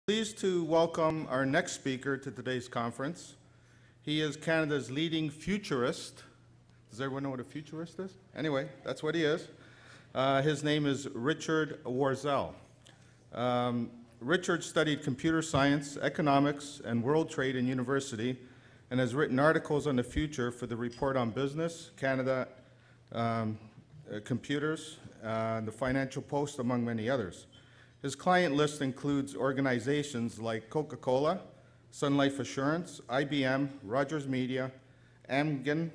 Pleased to welcome our next speaker to today's conference. He is Canada's leading futurist. Does everyone know what a futurist is? Anyway, that's what he is. His name is Richard Worzel. Richard studied computer science, economics, and world trade in university, and has written articles on the future for the Report on Business, Canada, Computers, the Financial Post, among many others. His client list includes organizations like Coca-Cola, Sun Life Assurance, IBM, Rogers Media, Amgen,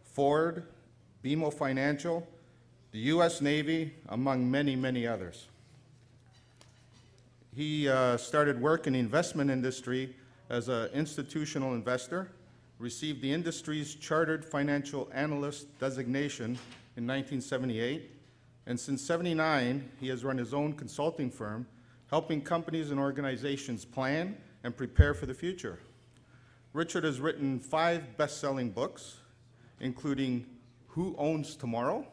Ford, BMO Financial, the U.S. Navy, among many, many others. He started work in the investment industry as an institutional investor, received the industry's Chartered Financial Analyst designation in 1978, and since '79, he has run his own consulting firm, helping companies and organizations plan and prepare for the future. Richard has written 5 best-selling books, including Who Owns Tomorrow,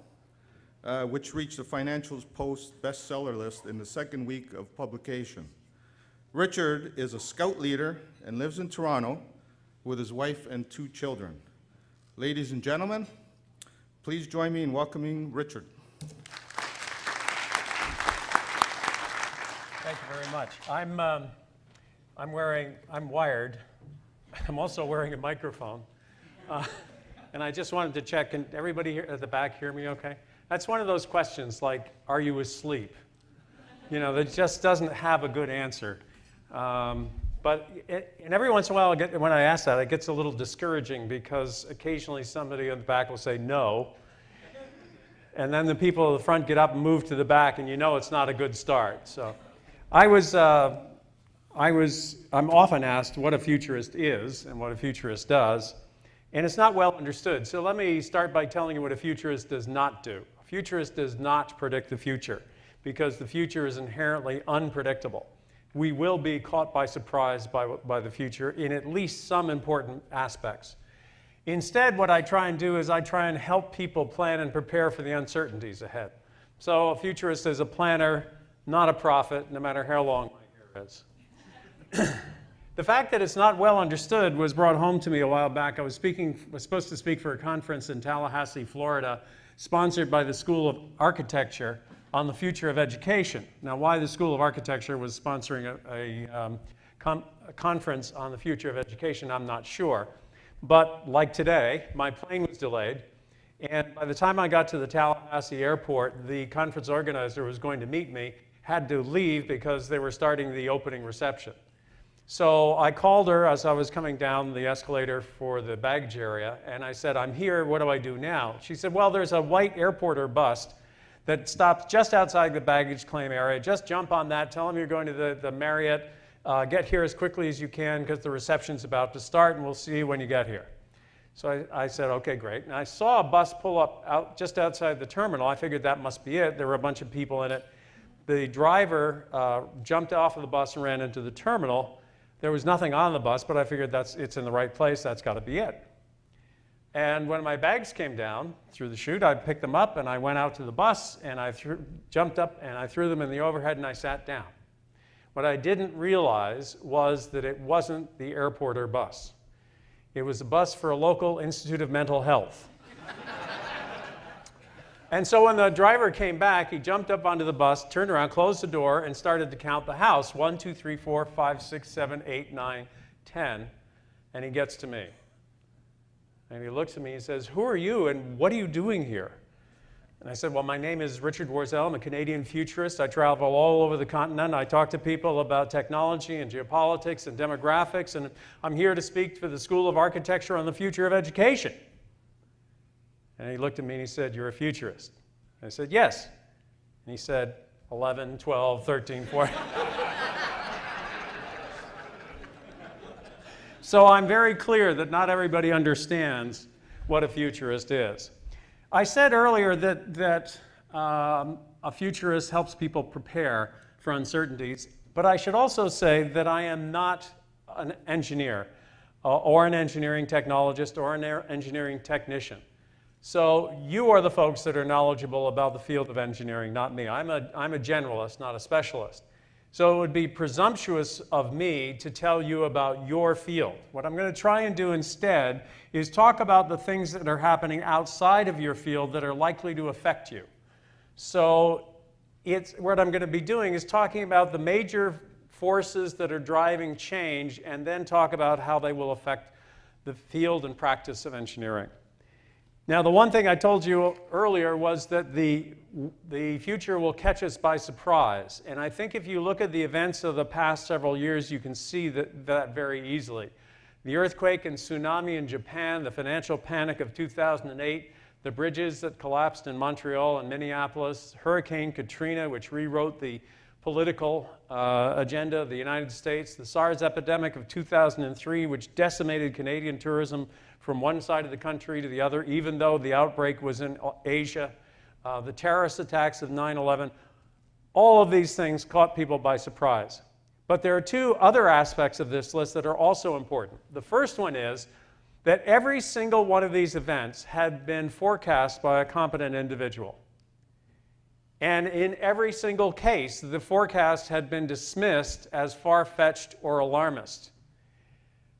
which reached the Financial Post bestseller list in the 2nd week of publication. Richard is a scout leader and lives in Toronto with his wife and 2 children. Ladies and gentlemen, please join me in welcoming Richard. Thank you very much. I'm wired. I'm also wearing a microphone. And I just wanted to check, can everybody here at the back hear me okay? That's one of those questions like, are you asleep? You know, that just doesn't have a good answer. And every once in a while, when I ask that, it gets a little discouraging because occasionally somebody in the back will say no. And then the people at the front get up and move to the back, and you know it's not a good start. So I'm often asked what a futurist is and what a futurist does, and it's not well understood. So let me start by telling you what a futurist does not do. A futurist does not predict the future because the future is inherently unpredictable. We will be caught by surprise by the future in at least some important aspects. Instead, what I try and do is I try and help people plan and prepare for the uncertainties ahead. So a futurist is a planner, not a prophet, no matter how long my hair is. The fact that it's not well understood was brought home to me a while back. I was supposed to speak for a conference in Tallahassee, Florida, sponsored by the School of Architecture on the future of education. Now, why the School of Architecture was sponsoring a conference on the future of education, I'm not sure. But like today, my plane was delayed, and by the time I got to the Tallahassee airport, the conference organizer who was going to meet me had to leave because they were starting the opening reception. So I called her as I was coming down the escalator for the baggage area, and I said, I'm here, what do I do now? She said, well, there's a white airporter bus that stops just outside the baggage claim area. Just jump on that, tell them you're going to the Marriott, get here as quickly as you can because the reception's about to start, and we'll see you when you get here. So I said, okay, great. And I saw a bus pull up just outside the terminal. I figured that must be it. There were a bunch of people in it. The driver jumped off of the bus and ran into the terminal. There was nothing on the bus, but I figured it's in the right place. That's got to be it. And when my bags came down through the chute, I picked them up, and I went out to the bus, and I jumped up, and I threw them in the overhead, and I sat down. What I didn't realize was that it wasn't the airporter bus. It was a bus for a local Institute of Mental Health. And so when the driver came back, he jumped up onto the bus, turned around, closed the door, and started to count the house. 1, 2, 3, 4, 5, 6, 7, 8, 9, 10. And he gets to me. And he looks at me and says, who are you and what are you doing here? And I said, well, my name is Richard Worzel. I'm a Canadian futurist. I travel all over the continent. I talk to people about technology and geopolitics and demographics, and I'm here to speak for the School of Architecture on the future of education. And he looked at me and he said, you're a futurist. And I said, yes. And he said, 11, 12, 13, 14. So I'm very clear that not everybody understands what a futurist is. I said earlier that a futurist helps people prepare for uncertainties, but I should also say that I am not an engineer or an engineering technologist or an engineering technician. So you are the folks that are knowledgeable about the field of engineering, not me. I'm a generalist, not a specialist. So it would be presumptuous of me to tell you about your field. What I'm going to try and do instead is talk about the things that are happening outside of your field that are likely to affect you. So what I'm going to be doing is talking about the major forces that are driving change and then talk about how they will affect the field and practice of engineering. Now, the one thing I told you earlier was that the future will catch us by surprise. And I think if you look at the events of the past several years, you can see that very easily. The earthquake and tsunami in Japan, the financial panic of 2008, the bridges that collapsed in Montreal and Minneapolis, Hurricane Katrina, which rewrote the political agenda of the United States, the SARS epidemic of 2003, which decimated Canadian tourism from one side of the country to the other, even though the outbreak was in Asia, the terrorist attacks of 9/11, all of these things caught people by surprise. But there are two other aspects of this list that are also important. The first one is that every single one of these events had been forecast by a competent individual. And in every single case, the forecast had been dismissed as far-fetched or alarmist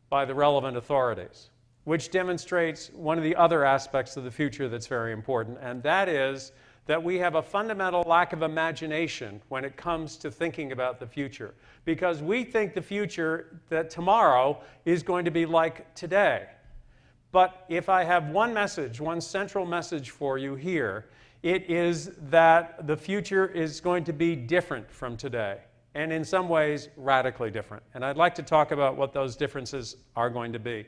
by the relevant authorities, which demonstrates one of the other aspects of the future that's very important, and that is that we have a fundamental lack of imagination when it comes to thinking about the future, because we think the future, that tomorrow, is going to be like today. But if I have one message, one central message for you here, it is that the future is going to be different from today, and in some ways, radically different. And I'd like to talk about what those differences are going to be.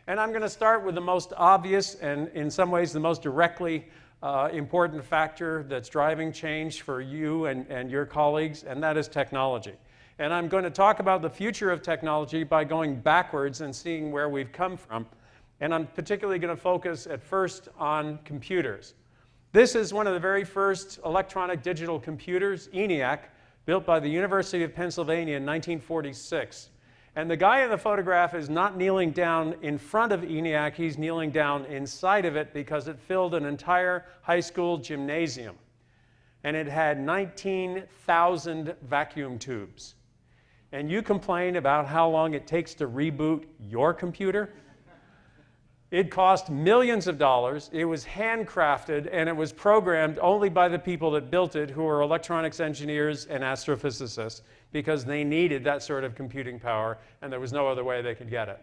And I'm going to start with the most obvious and in some ways the most directly important factor that's driving change for you and your colleagues, and that is technology. And I'm going to talk about the future of technology by going backwards and seeing where we've come from. And I'm particularly going to focus at first on computers. This is one of the very first electronic digital computers, ENIAC, built by the University of Pennsylvania in 1946. And the guy in the photograph is not kneeling down in front of ENIAC, he's kneeling down inside of it because it filled an entire high school gymnasium. And it had 19,000 vacuum tubes. And you complain about how long it takes to reboot your computer? It cost millions of dollars, it was handcrafted, and it was programmed only by the people that built it, who were electronics engineers and astrophysicists, because they needed that sort of computing power, and there was no other way they could get it.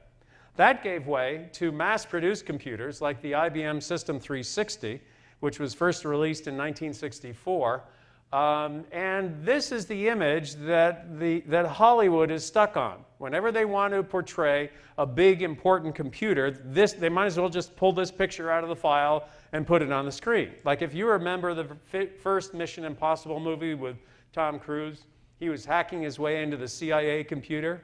That gave way to mass-produced computers like the IBM System360, which was first released in 1964. And this is the image that Hollywood is stuck on. Whenever they want to portray a big, important computer, they might as well just pull this picture out of the file and put it on the screen. Like if you remember the first Mission Impossible movie with Tom Cruise, he was hacking his way into the CIA computer.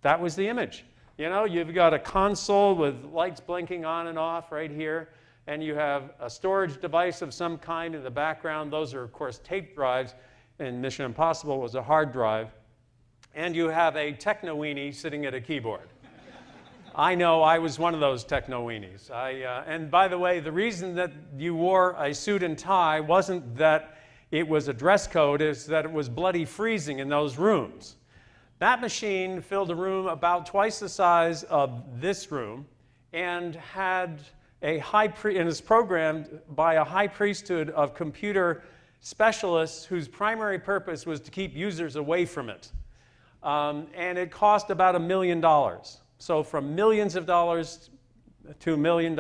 That was the image. You know, you've got a console with lights blinking on and off right here, and you have a storage device of some kind in the background. Those are, of course, tape drives, and Mission Impossible was a hard drive. And you have a techno-weenie sitting at a keyboard. I know, I was one of those techno-weenies. And by the way, the reason that you wore a suit and tie wasn't that it was a dress code, it's that it was bloody freezing in those rooms. That machine filled a room about twice the size of this room and had and is programmed by a high priesthood of computer specialists whose primary purpose was to keep users away from it. And it cost about $1 million. So from millions of dollars to $1 million,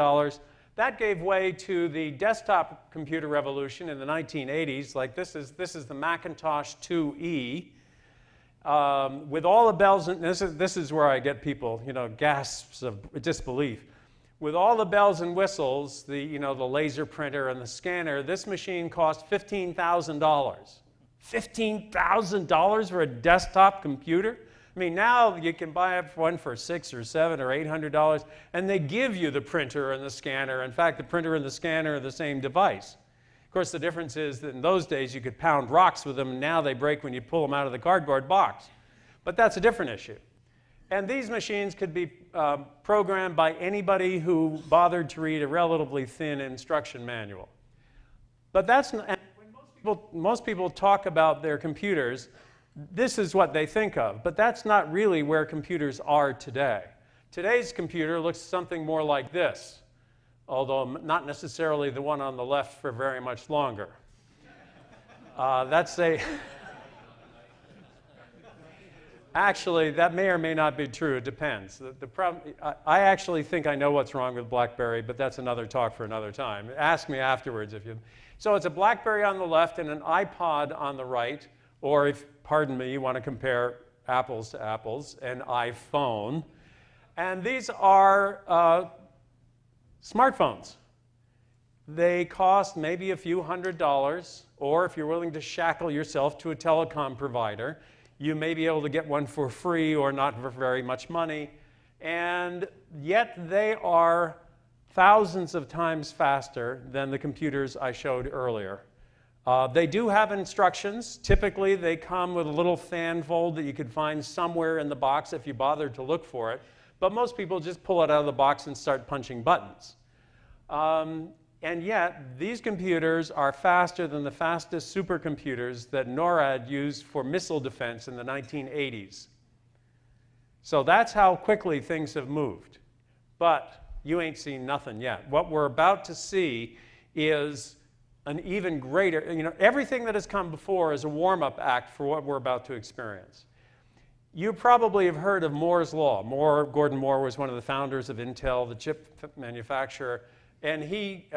that gave way to the desktop computer revolution in the 1980s. Like this is the Macintosh 2E. With all the bells, and this is where I get people, you know, gasps of disbelief. With all the bells and whistles, the laser printer and the scanner, this machine cost $15,000. $15,000 for a desktop computer? I mean, now you can buy one for $600 or $700 or $800, and they give you the printer and the scanner. In fact, the printer and the scanner are the same device. Of course, the difference is that in those days you could pound rocks with them, and now they break when you pull them out of the cardboard box. But that's a different issue. And these machines could be programmed by anybody who bothered to read a relatively thin instruction manual. But that's not, and when most people talk about their computers, This is what they think of, but that's not really where computers are today. Today's computer looks something more like this, although not necessarily the one on the left for very much longer. That's a... Actually, that may or may not be true. It depends. The problem, I actually think I know what's wrong with BlackBerry, but that's another talk for another time. Ask me afterwards if you... So it's a BlackBerry on the left and an iPod on the right, or if, pardon me, you want to compare apples to apples, an iPhone. And these are smartphones. They cost maybe a few $100s, or if you're willing to shackle yourself to a telecom provider, you may be able to get one for free or not for very much money. And yet they are thousands of times faster than the computers I showed earlier. They do have instructions. Typically, they come with a little fan fold that you could find somewhere in the box if you bothered to look for it. But most people just pull it out of the box and start punching buttons. And yet, these computers are faster than the fastest supercomputers that NORAD used for missile defense in the 1980s. So that's how quickly things have moved. But you ain't seen nothing yet. What we're about to see is an even greater, everything that has come before is a warm-up act for what we're about to experience. You probably have heard of Moore's Law. Gordon Moore was one of the founders of Intel, the chip manufacturer. And he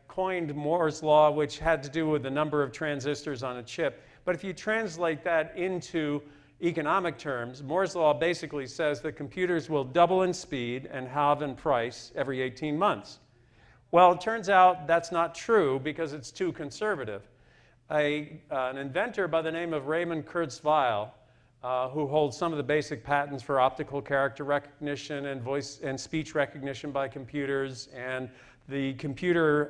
coined Moore's Law, which had to do with the number of transistors on a chip. But if you translate that into economic terms, Moore's Law basically says that computers will double in speed and halve in price every 18 months. Well, it turns out that's not true because it's too conservative. An inventor by the name of Raymond Kurzweil, who holds some of the basic patents for optical character recognition and voice and speech recognition by computers, and the computer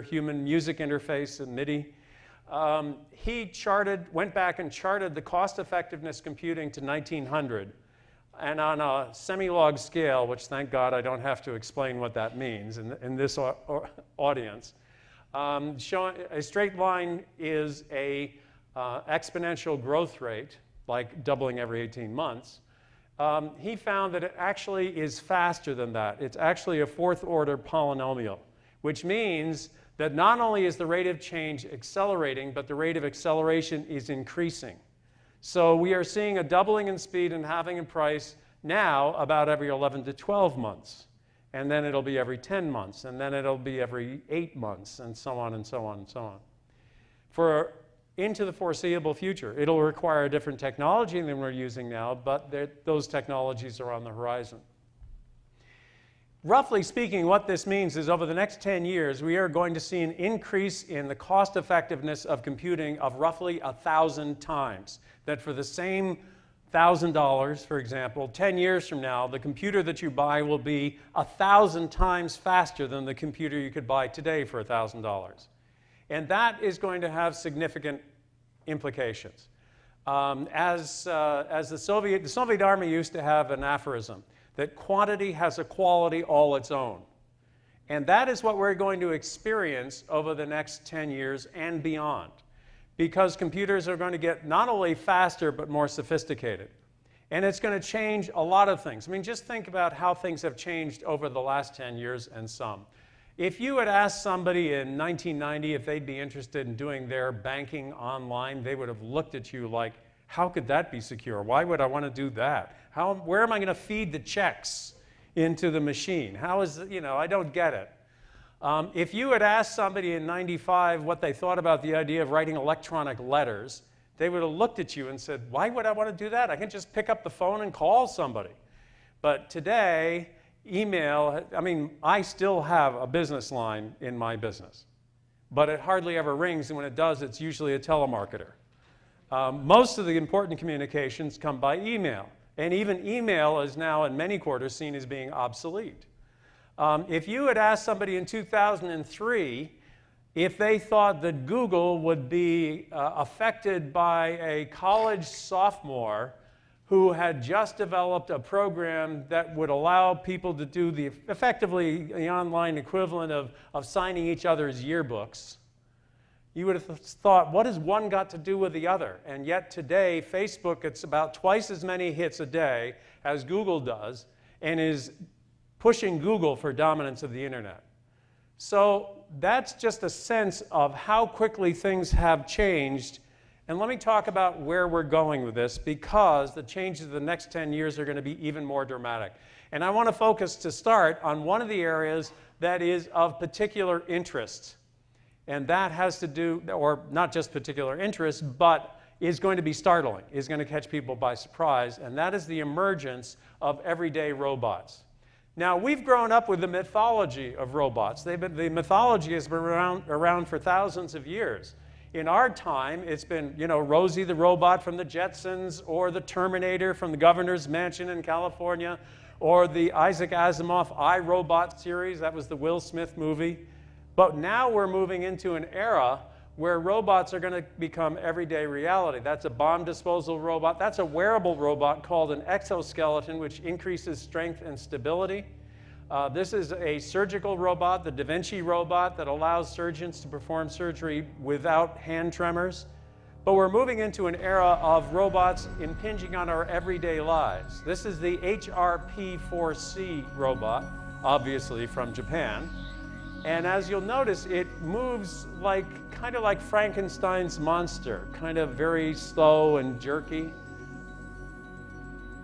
human music interface and MIDI. He went back and charted the cost effectiveness computing to 1900. And on a semi-log scale, which thank God I don't have to explain what that means in this audience, showing a straight line is a exponential growth rate, like doubling every 18 months. He found that it actually is faster than that. It's actually a fourth-order polynomial, which means that not only is the rate of change accelerating, but the rate of acceleration is increasing. So we are seeing a doubling in speed and halving in price now about every 11 to 12 months. And then it'll be every 10 months, and then it'll be every 8 months, and so on and so on and so on. Into the foreseeable future. It'll require a different technology than we're using now, but those technologies are on the horizon. Roughly speaking, what this means is over the next 10 years, we are going to see an increase in the cost effectiveness of computing of roughly 1,000 times. That for the same $1,000, for example, 10 years from now, the computer that you buy will be 1,000 times faster than the computer you could buy today for $1,000. And that is going to have significant implications. As the Soviet Army used to have an aphorism, that quantity has a quality all its own. And that is what we're going to experience over the next 10 years and beyond, because computers are going to get not only faster, but more sophisticated. And it's going to change a lot of things. I mean, just think about how things have changed over the last 10 years and some. If you had asked somebody in 1990 if they'd be interested in doing their banking online, they would have looked at you like, how could that be secure? Why would I want to do that? Where am I going to feed the checks into the machine? I don't get it. If you had asked somebody in 95 what they thought about the idea of writing electronic letters, they would have looked at you and said, why would I want to do that? I can just pick up the phone and call somebody. But today, email, I still have a business line in my business, but it hardly ever rings, and when it does, it's usually a telemarketer. Most of the important communications come by email, and even email is now in many quarters seen as being obsolete. If you had asked somebody in 2003 if they thought that Google would be affected by a college sophomore who had just developed a program that would allow people to do effectively the online equivalent of signing each other's yearbooks, you would have thought, what has one got to do with the other? And yet today, Facebook gets about twice as many hits a day as Google does, and is pushing Google for dominance of the internet. So that's just a sense of how quickly things have changed. And let me talk about where we're going with this, because the changes of the next 10 years are going to be even more dramatic. And I want to focus to start on one of the areas that is of particular interest. And that has to do, or not just particular interest, but is going to be startling, is going to catch people by surprise, and that is the emergence of everyday robots. Now, we've grown up with the mythology of robots. The mythology has been around for thousands of years. In our time, it's been, you know, Rosie the robot from the Jetsons, or the Terminator from the Governor's Mansion in California, or the Isaac Asimov I, Robot series. That was the Will Smith movie. But now we're moving into an era where robots are going to become everyday reality. That's a bomb disposal robot. That's a wearable robot called an exoskeleton, which increases strength and stability. This is a surgical robot, the Da Vinci robot, that allows surgeons to perform surgery without hand tremors. But we're moving into an era of robots impinging on our everyday lives. This is the HRP4C robot, obviously from Japan. And as you'll notice, it moves kind of like Frankenstein's monster, kind of very slow and jerky.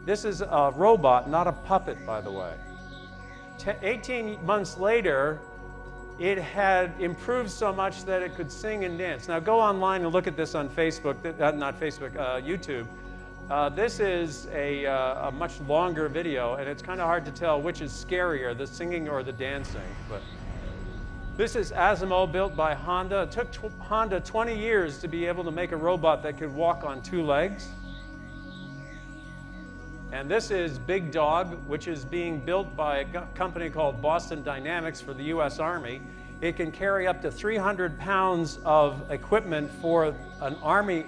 This is a robot, not a puppet, by the way. 18 months later, it had improved so much that it could sing and dance. Now go online and look at this on Facebook, not Facebook, YouTube. This is a much longer video, and it's kind of hard to tell which is scarier, the singing or the dancing. But this is Asimo, built by Honda. It took Honda 20 years to be able to make a robot that could walk on 2 legs. And this is Big Dog, which is being built by a company called Boston Dynamics for the US Army. It can carry up to 300 pounds of equipment for an Army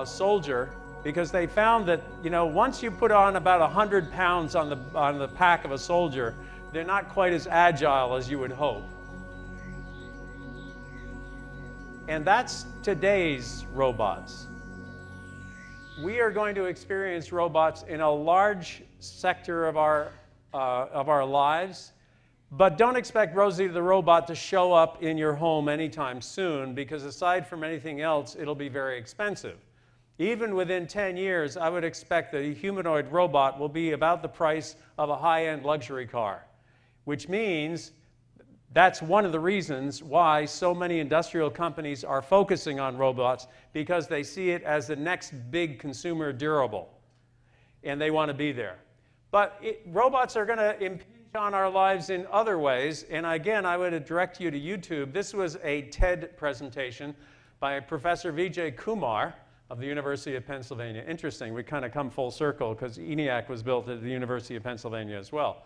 soldier, because they found that, you know, once you put on about 100 pounds on the pack of a soldier, they're not quite as agile as you would hope. And that's today's robots. We are going to experience robots in a large sector of our lives, but don't expect Rosie the robot to show up in your home anytime soon, because aside from anything else, it'll be very expensive. Even within 10 years, I would expect that a humanoid robot will be about the price of a high-end luxury car, which means that's one of the reasons why so many industrial companies are focusing on robots, because they see it as the next big consumer durable, and they want to be there. But robots are going to impinge on our lives in other ways, and again, I would direct you to YouTube. This was a TED presentation by Professor Vijay Kumar of the University of Pennsylvania. Interesting, we kind of come full circle, because ENIAC was built at the University of Pennsylvania as well.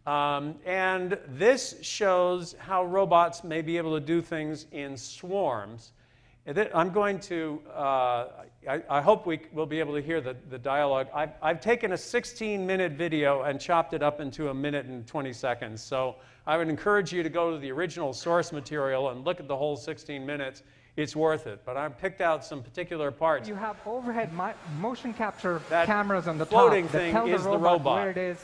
And this shows how robots may be able to do things in swarms. I'm going to, I hope we will be able to hear the dialogue. I've taken a 16-minute video and chopped it up into 1 minute and 20 seconds. So I would encourage you to go to the original source material and look at the whole 16 minutes. It's worth it. But I've picked out some particular parts. You have overhead motion capture That cameras on the floating top that thing tell is the the robot robot. where it is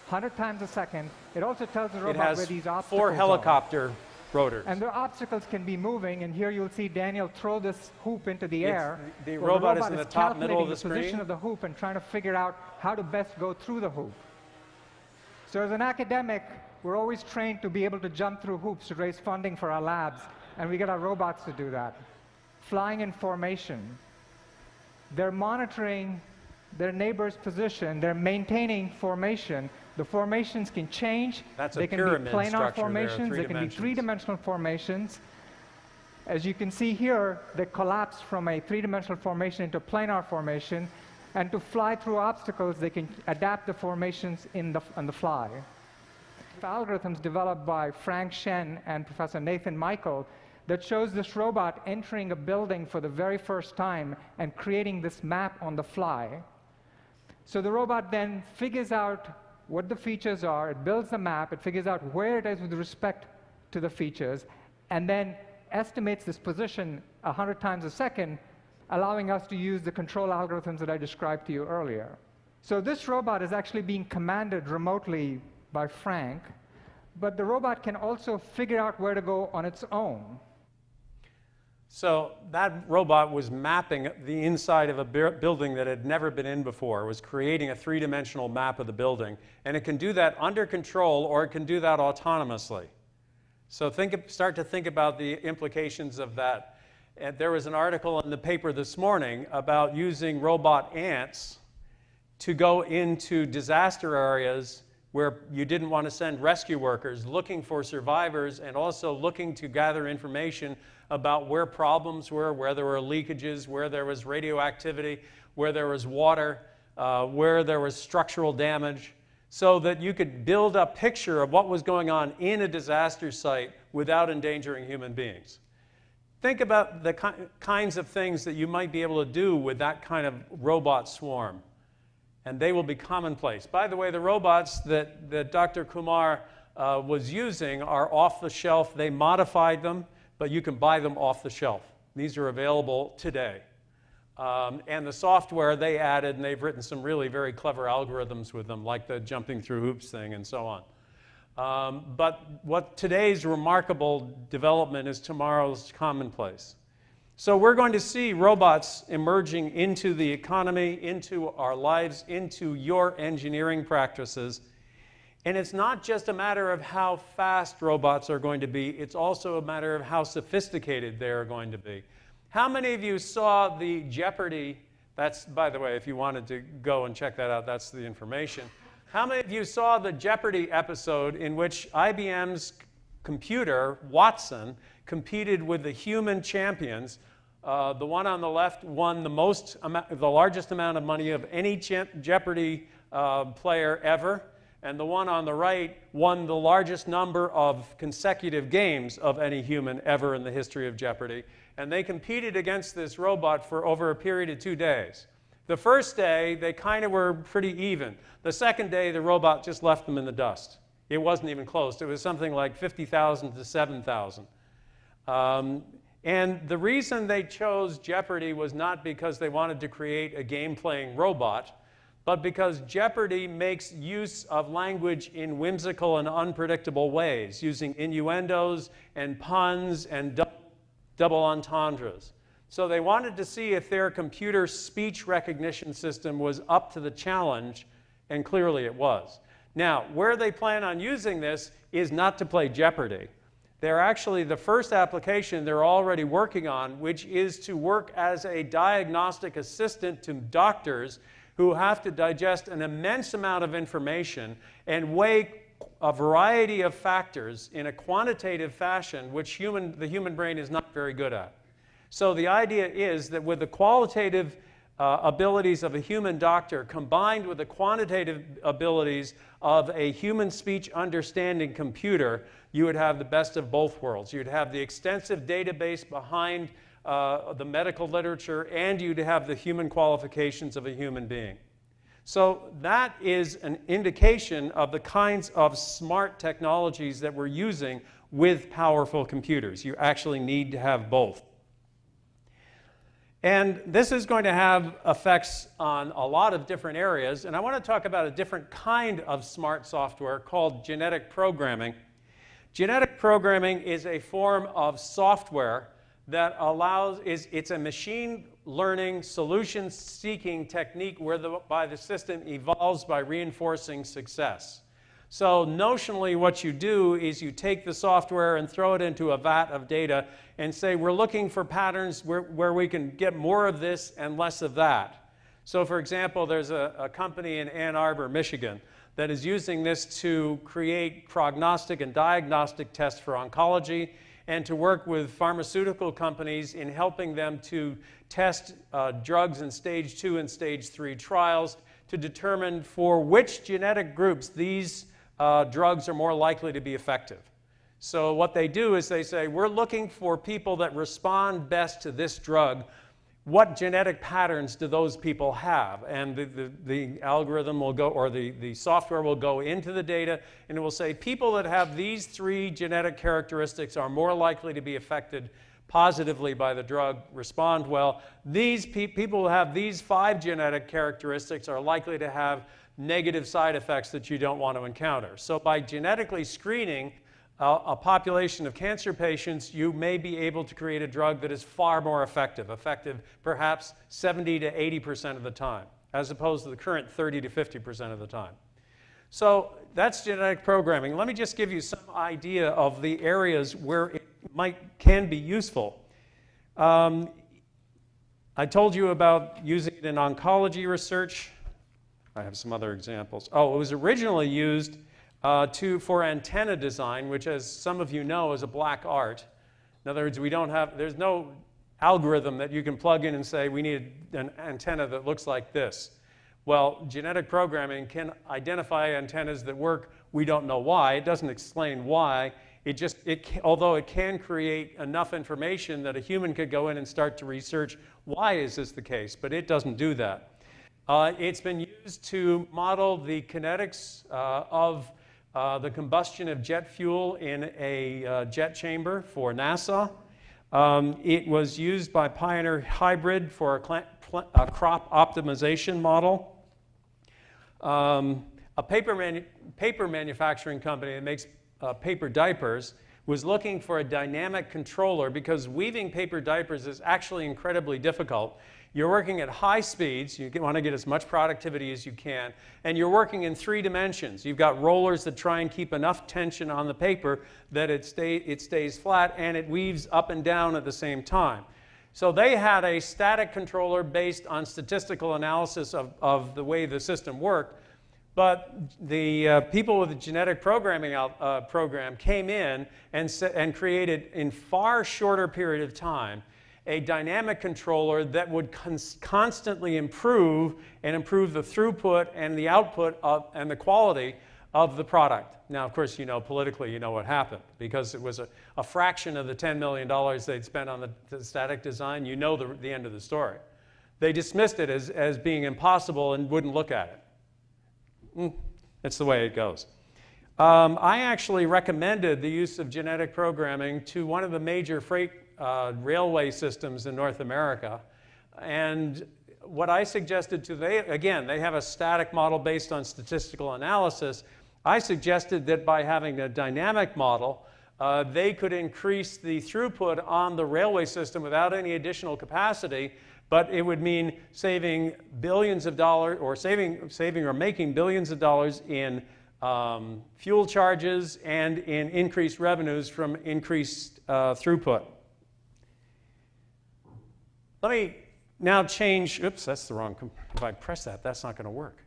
100 times a second. It also tells the It robot has where these obstacles 4 are. helicopter rotors. And the obstacles can be moving, and here you'll see Daniel throw this hoop into the air. The Well, robot is in the top middle of the calculating position screen. of the hoop and trying to figure out how to best go through the hoop. So as an academic, we're always trained to be able to jump through hoops to raise funding for our labs, and we get our robots to do that. Flying in formation. They're monitoring their neighbor's position. They're maintaining formation. The formations can change. That's a they can pyramid be planar structure there, formations. 3 They can be dimensions. three-dimensional formations. As you can see here, they collapse from a three-dimensional formation into a planar formation. And to fly through obstacles, they can adapt the formations on the fly. Algorithms developed by Frank Shen and Professor Nathan Michael that shows this robot entering a building for the very first time and creating this map on the fly. So the robot then figures out what the features are, it builds the map, it figures out where it is with respect to the features, and then estimates this position 100 times a second, allowing us to use the control algorithms that I described to you earlier. So this robot is actually being commanded remotely by Frank, but the robot can also figure out where to go on its own. So that robot was mapping the inside of a building that had never been in before. It was creating a three-dimensional map of the building. And it can do that under control, or it can do that autonomously. So start to think about the implications of that. And there was an article in the paper this morning about using robot ants to go into disaster areas where you didn't want to send rescue workers, looking for survivors and also looking to gather information about where problems were, where there were leakages, where there was radioactivity, where there was water, where there was structural damage, so that you could build a picture of what was going on in a disaster site without endangering human beings. Think about the kinds of things that you might be able to do with that kind of robot swarm, and they will be commonplace. By the way, the robots that Dr. Kumar was using are off the shelf. They modified them, but you can buy them off the shelf. These are available today. And the software they added, and they've written some really very clever algorithms with them, like the jumping through hoops thing and so on. But what today's remarkable development is tomorrow's commonplace. So we're going to see robots emerging into the economy, into our lives, into your engineering practices. And it's not just a matter of how fast robots are going to be, it's also a matter of how sophisticated they are going to be. How many of you saw the Jeopardy? That's, by the way, if you wanted to go and check that out, that's the information. How many of you saw the Jeopardy episode in which IBM's computer, Watson, competed with the human champions? The one on the left won the largest amount of money of any Jeopardy player ever. And the one on the right won the largest number of consecutive games of any human ever in the history of Jeopardy. And they competed against this robot for over a period of 2 days. The first day, they kind of were pretty even. The second day, the robot just left them in the dust. It wasn't even close. It was something like 50,000 to 7,000. And the reason they chose Jeopardy was not because they wanted to create a game-playing robot, but because Jeopardy makes use of language in whimsical and unpredictable ways, using innuendos and puns and double entendres. So they wanted to see if their computer speech recognition system was up to the challenge, and clearly it was. Now, where they plan on using this is not to play Jeopardy. They're actually the first application they're already working on, which is to work as a diagnostic assistant to doctors who have to digest an immense amount of information and weigh a variety of factors in a quantitative fashion, which the human brain is not very good at. So the idea is that with the qualitative abilities of a human doctor combined with the quantitative abilities of a human speech understanding computer, you would have the best of both worlds. You'd have the extensive database behind the medical literature, and you'd have the human qualifications of a human being. So that is an indication of the kinds of smart technologies that we're using with powerful computers. You actually need to have both. And this is going to have effects on a lot of different areas, and I want to talk about a different kind of smart software called genetic programming. Genetic programming is a form of software that it's a machine learning, solution-seeking technique whereby the system evolves by reinforcing success. So notionally, what you do is you take the software and throw it into a vat of data and say, we're looking for patterns where we can get more of this and less of that. So for example, there's a company in Ann Arbor, Michigan, that is using this to create prognostic and diagnostic tests for oncology and to work with pharmaceutical companies in helping them to test drugs in stage 2 and stage 3 trials to determine for which genetic groups these drugs are more likely to be effective. So what they do is they say, we're looking for people that respond best to this drug. What genetic patterns do those people have? And the algorithm will go, or the software will go into the data, and it will say, people that have these 3 genetic characteristics are more likely to be affected positively by the drug respond well. These people who have these 5 genetic characteristics are likely to have negative side effects that you don't want to encounter. So by genetically screening a population of cancer patients, you may be able to create a drug that is far more effective perhaps 70 to 80% of the time, as opposed to the current 30 to 50% of the time. So that's genetic programming. Let me just give you some idea of the areas where it can be useful. I told you about using it in oncology research. I have some other examples. Oh, it was originally used for antenna design, which, as some of you know, is a black art. In other words, there's no algorithm that you can plug in and say, we need an antenna that looks like this. Well, genetic programming can identify antennas that work. We don't know why. It doesn't explain why. Although it can create enough information that a human could go in and start to research, why is this the case? But it doesn't do that. It's been used to model the kinetics of the combustion of jet fuel in a jet chamber for NASA. It was used by Pioneer Hybrid for a crop optimization model. A paper manufacturing company that makes paper diapers was looking for a dynamic controller because weaving paper diapers is actually incredibly difficult. You're working at high speeds. You want to get as much productivity as you can. And you're working in 3 dimensions. You've got rollers that try and keep enough tension on the paper that it stays flat and it weaves up and down at the same time. So they had a static controller based on statistical analysis of the way the system worked. But the people with the genetic programming program came in and created, in far shorter period of time, a dynamic controller that would constantly improve the throughput and the output and the quality of the product. Now, of course, politically, you know what happened. Because it was a fraction of the $10 million they'd spent on the static design, you know the end of the story. They dismissed it as being impossible and wouldn't look at it. It's the way it goes. I actually recommended the use of genetic programming to one of the major freight railway systems in North America. And what I suggested again, they have a static model based on statistical analysis. I suggested that by having a dynamic model, they could increase the throughput on the railway system without any additional capacity, but it would mean saving billions of dollars, or saving or making billions of dollars in fuel charges and in increased revenues from increased throughput. Let me now change, oops, that's the wrong, if I press that, that's not going to work.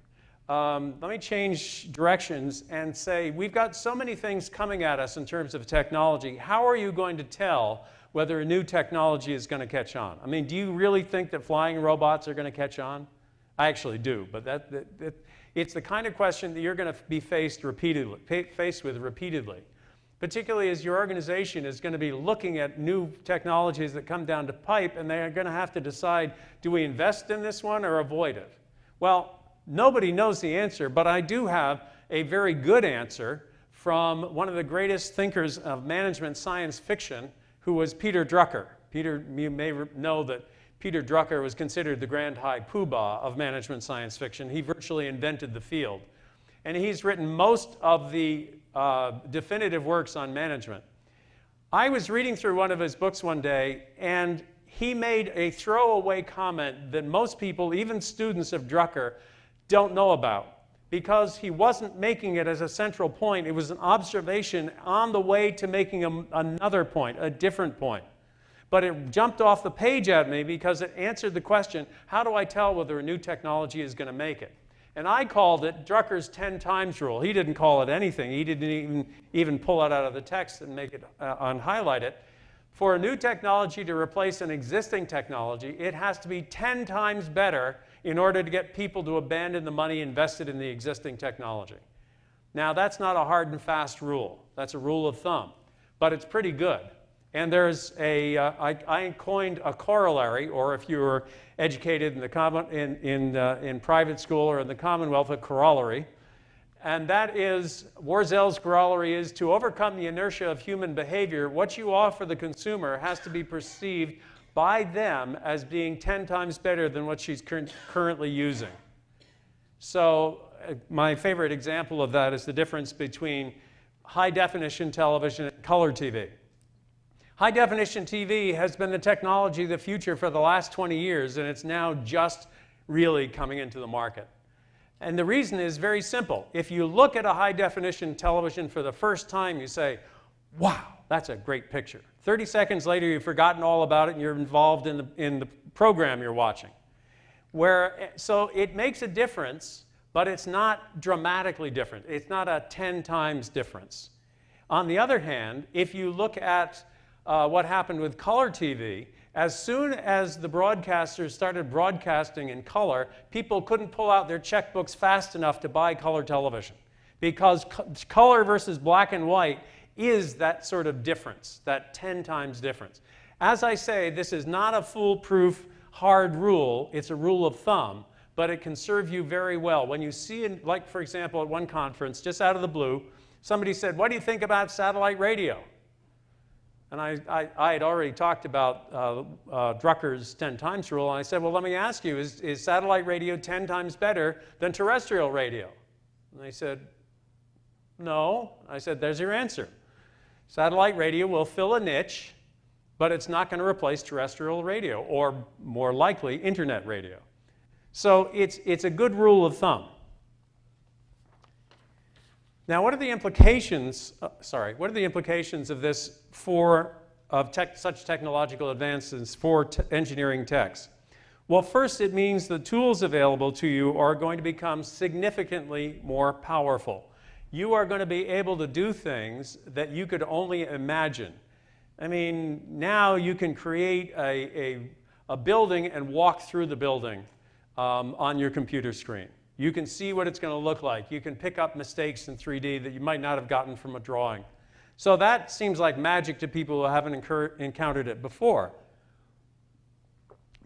Let me change directions and say, we've got so many things coming at us in terms of technology. How are you going to tell whether a new technology is going to catch on? I mean, do you really think that flying robots are going to catch on? I actually do, but it's the kind of question that you're going to be faced with repeatedly, particularly as your organization is going to be looking at new technologies that come down the pipe, and they're going to have to decide, do we invest in this one or avoid it? Well, nobody knows the answer, but I do have a very good answer from one of the greatest thinkers of management science fiction, who was Peter Drucker. You may know that Peter Drucker was considered the grand high poobah of management science fiction. He virtually invented the field. And he's written most of the definitive works on management. I was reading through one of his books one day, and he made a throwaway comment that most people, even students of Drucker, don't know about, because he wasn't making it as a central point. It was an observation on the way to making another point, a different point. But it jumped off the page at me because it answered the question, how do I tell whether a new technology is going to make it? And I called it Drucker's 10 times rule. He didn't call it anything. He didn't even pull it out of the text and make it highlight it. For a new technology to replace an existing technology, it has to be 10 times better in order to get people to abandon the money invested in the existing technology. Now, that's not a hard and fast rule. That's a rule of thumb, but it's pretty good. And there's I coined a corollary, or if you were educated in private school or in the Commonwealth, a corollary. And that is, Worzel's corollary is, to overcome the inertia of human behavior, what you offer the consumer has to be perceived by them as being 10 times better than what she's currently using. So my favorite example of that is the difference between high-definition television and color TV. High-definition TV has been the technology of the future for the last 20 years, and it's now just really coming into the market. And the reason is very simple. If you look at a high-definition television for the first time, you say, wow, that's a great picture. 30 seconds later, you've forgotten all about it, and you're involved in the program you're watching. So it makes a difference, but it's not dramatically different. It's not a 10 times difference. On the other hand, if you look at what happened with color TV, as soon as the broadcasters started broadcasting in color, people couldn't pull out their checkbooks fast enough to buy color television, because color versus black and white is that sort of difference, that 10 times difference. As I say, this is not a foolproof hard rule. It's a rule of thumb, but it can serve you very well. When you see, like for example, at one conference, just out of the blue, somebody said, what do you think about satellite radio? And I had already talked about Druckers' 10 times rule, and I said, well, let me ask you, is satellite radio 10 times better than terrestrial radio? And they said, no. I said, there's your answer. Satellite radio will fill a niche, but it's not going to replace terrestrial radio, or more likely, internet radio. So it's a good rule of thumb. Now, what are the implications? What are the implications of this such technological advances for engineering techs? Well, first, it means the tools available to you are going to become significantly more powerful. You are going to be able to do things that you could only imagine. I mean, now you can create a building and walk through the building on your computer screen. You can see what it's going to look like. You can pick up mistakes in 3D that you might not have gotten from a drawing. So that seems like magic to people who haven't encountered it before.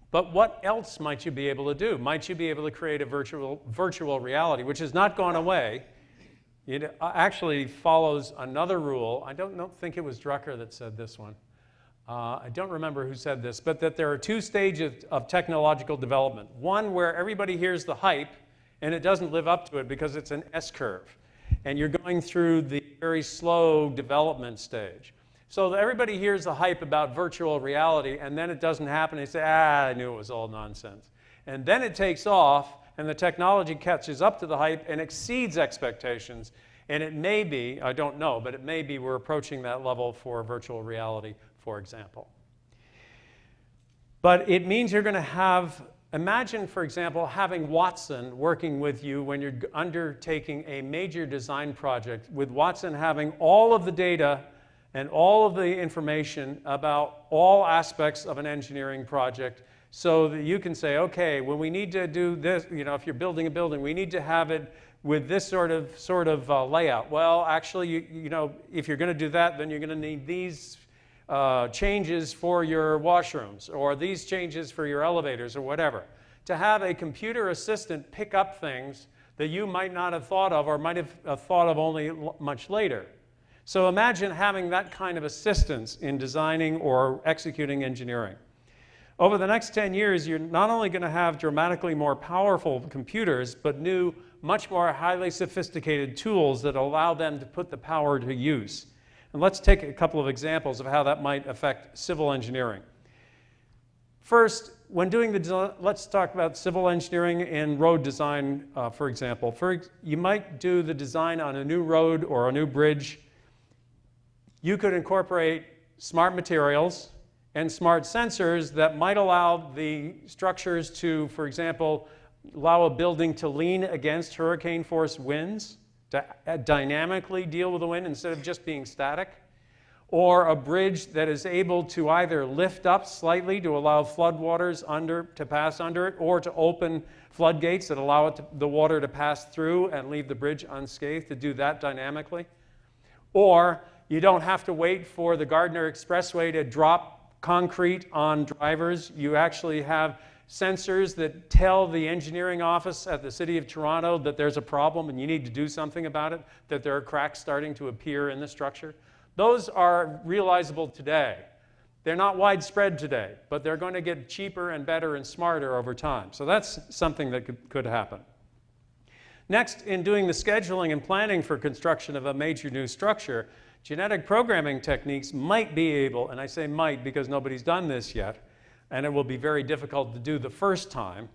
But what else might you be able to do? Might you be able to create a virtual reality, which has not gone away? It actually follows another rule. I don't think it was Drucker that said this one. I don't remember who said this, but that there are two stages of technological development. One where everybody hears the hype, and it doesn't live up to it because it's an S-curve. And you're going through the very slow development stage. So everybody hears the hype about virtual reality, and then it doesn't happen. They say, I knew it was all nonsense. And then it takes off, and the technology catches up to the hype and exceeds expectations. And it may be, I don't know, but it may be we're approaching that level for virtual reality, for example. But it means you're going to have, imagine, for example, having Watson working with you when you're undertaking a major design project, with Watson having all of the data and all of the information about all aspects of an engineering project, so that you can say, okay, when we need to do this, you know, if you're building a building, we need to have it with this sort of layout. Well, actually, you know, if you're going to do that, then you're going to need these changes for your washrooms, or these changes for your elevators, or whatever. To have a computer assistant pick up things that you might not have thought of, or might have thought of only much later. So imagine having that kind of assistance in designing or executing engineering. Over the next 10 years, you're not only going to have dramatically more powerful computers, but new, much more highly sophisticated tools that allow them to put the power to use. And let's take a couple of examples of how that might affect civil engineering. First, when doing the design, let's talk about civil engineering and road design, for example. You might do the design on a new road or a new bridge. You could incorporate smart materials and smart sensors that might allow the structures to, for example, allow a building to lean against hurricane-force winds, to dynamically deal with the wind instead of just being static, or a bridge that is able to either lift up slightly to allow floodwaters to pass under it, or to open floodgates that allow the water to pass through and leave the bridge unscathed, to do that dynamically. Or you don't have to wait for the Gardner Expressway to drop concrete on drivers. You actually have sensors that tell the engineering office at the City of Toronto that there's a problem and you need to do something about it, that there are cracks starting to appear in the structure. Those are realizable today. They're not widespread today, but they're going to get cheaper and better and smarter over time. So that's something that could happen. Next, in doing the scheduling and planning for construction of a major new structure, genetic programming techniques might be able, and I say might because nobody's done this yet, and it will be very difficult to do the first time,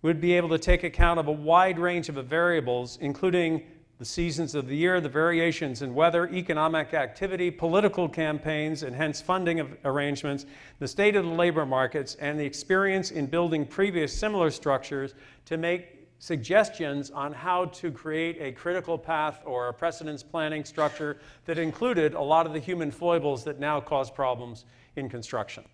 would be able to take account of a wide range of variables, including the seasons of the year, the variations in weather, economic activity, political campaigns, and hence funding arrangements, the state of the labor markets, and the experience in building previous similar structures to make suggestions on how to create a critical path or a precedence planning structure that included a lot of the human foibles that now cause problems in construction.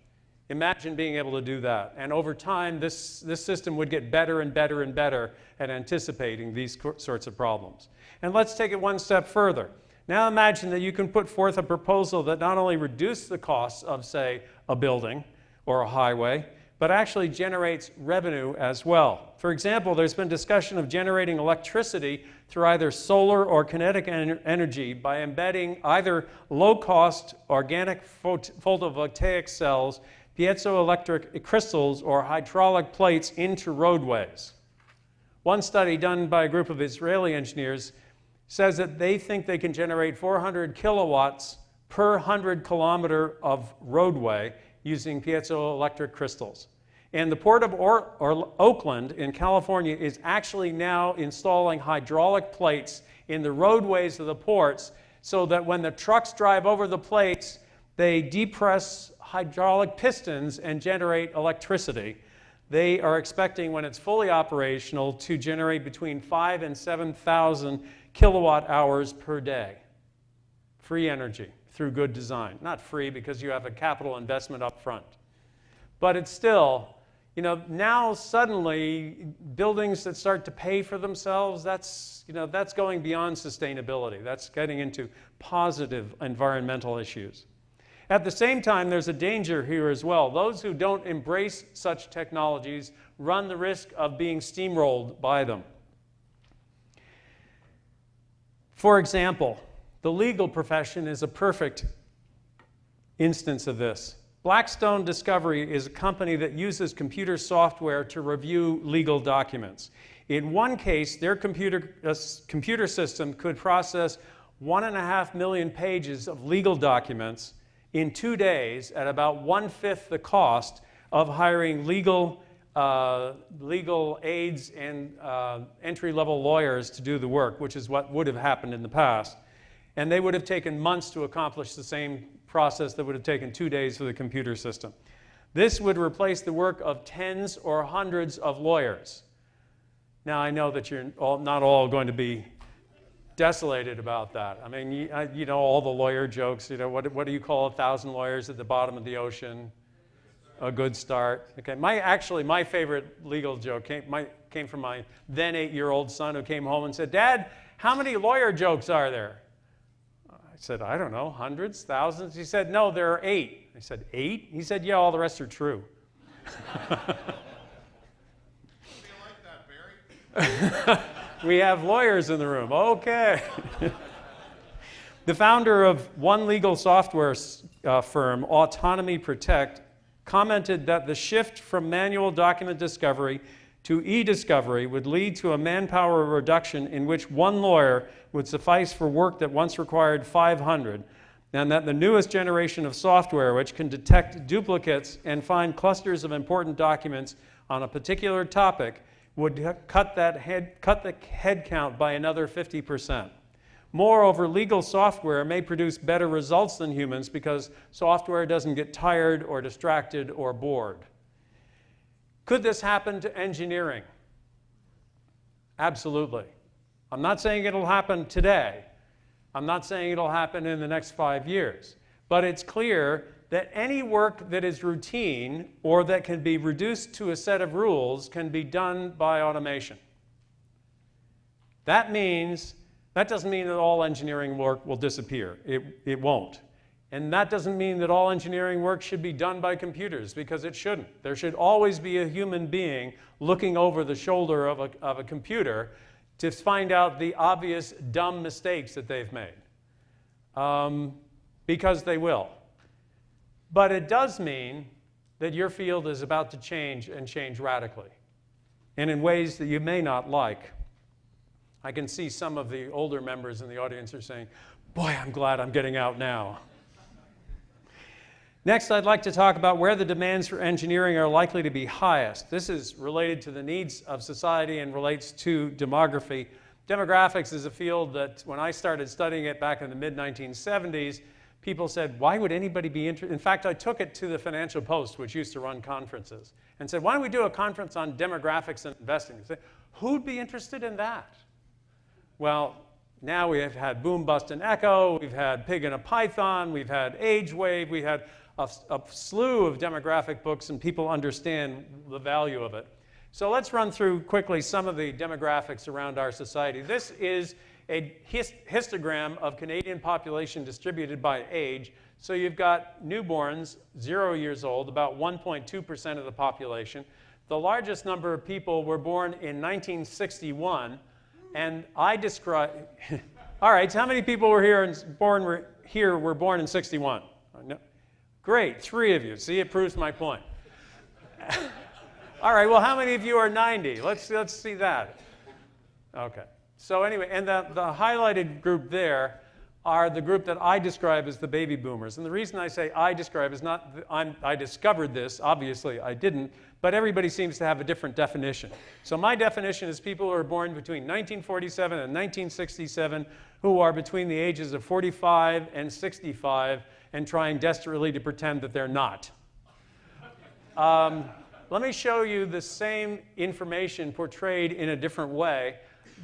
Imagine being able to do that. And over time, this system would get better and better and better at anticipating these sorts of problems. And let's take it one step further. Now imagine that you can put forth a proposal that not only reduces the costs of, say, a building or a highway, but actually generates revenue as well. For example, there's been discussion of generating electricity through either solar or kinetic energy by embedding either low-cost organic photovoltaic cells, piezoelectric crystals, or hydraulic plates into roadways. One study done by a group of Israeli engineers says that they think they can generate 400 kilowatts per 100-kilometer of roadway using piezoelectric crystals. And the Port of Oakland in California is actually now installing hydraulic plates in the roadways of the ports so that when the trucks drive over the plates, they depress hydraulic pistons and generate electricity. They are expecting, when it's fully operational, to generate between 5,000 and 7,000 kilowatt hours per day. Free energy through good design. Not free because you have a capital investment up front. But it's still, you know, now suddenly buildings that start to pay for themselves, that's going beyond sustainability. That's getting into positive environmental issues. At the same time, there's a danger here as well. Those who don't embrace such technologies run the risk of being steamrolled by them. For example, the legal profession is a perfect instance of this. Blackstone Discovery is a company that uses computer software to review legal documents. In one case, their computer system could process 1.5 million pages of legal documents in 2 days at about 1/5 the cost of hiring legal aides and entry-level lawyers to do the work, which is what would have happened in the past. And they would have taken months to accomplish the same process that would have taken 2 days for the computer system. This would replace the work of tens or hundreds of lawyers. Now, I know that you're not all going to be desolated about that. I mean, you know all the lawyer jokes. You know, what do you call 1,000 lawyers at the bottom of the ocean? A good start. Okay, my favorite legal joke came from my then 8-year-old son, who came home and said, "Dad, how many lawyer jokes are there?" I said, "I don't know, hundreds, thousands." He said, "No, there are 8." I said, "8?" He said, "Yeah, all the rest are true." We have lawyers in the room. Okay. The founder of one legal software firm, Autonomy Protect, commented that the shift from manual document discovery to e-discovery would lead to a manpower reduction in which one lawyer would suffice for work that once required 500, and that the newest generation of software, which can detect duplicates and find clusters of important documents on a particular topic, would cut the head count by another 50%. Moreover, legal software may produce better results than humans because software doesn't get tired or distracted or bored. Could this happen to engineering? Absolutely. I'm not saying it'll happen today. I'm not saying it'll happen in the next 5 years. But it's clear that any work that is routine or that can be reduced to a set of rules can be done by automation. That doesn't mean that all engineering work will disappear. It won't. And that doesn't mean that all engineering work should be done by computers, because it shouldn't. There should always be a human being looking over the shoulder of a computer to find out the obvious dumb mistakes that they've made, because they will. But it does mean that your field is about to change, and change radically, and in ways that you may not like. I can see some of the older members in the audience are saying, boy, I'm glad I'm getting out now. Next, I'd like to talk about where the demands for engineering are likely to be highest. This is related to the needs of society and relates to demography. Demographics is a field that, when I started studying it back in the mid-1970s, people said, why would anybody be interested? In fact, I took it to the Financial Post, which used to run conferences, and said, why don't we do a conference on demographics and investing? They said, who'd be interested in that? Well, now we have had Boom, Bust, and Echo, we've had Pig and a Python, we've had Age Wave, we had a slew of demographic books, and people understand the value of it. So let's run through quickly some of the demographics around our society. This is a histogram of Canadian population distributed by age. So you've got newborns, 0 years old, about 1.2% of the population. The largest number of people were born in 1961, and I describe... All right, so how many people were were born in 61? No. Great, 3 of you. See, it proves my point. All right, well, how many of you are 90? Let's see that. Okay. So anyway, and the highlighted group there are the group that I describe as the baby boomers. And the reason I say I describe is not I discovered this, obviously I didn't, but everybody seems to have a different definition. So my definition is people who are born between 1947 and 1967 who are between the ages of 45 and 65 and trying desperately to pretend that they're not. Let me show you the same information portrayed in a different way.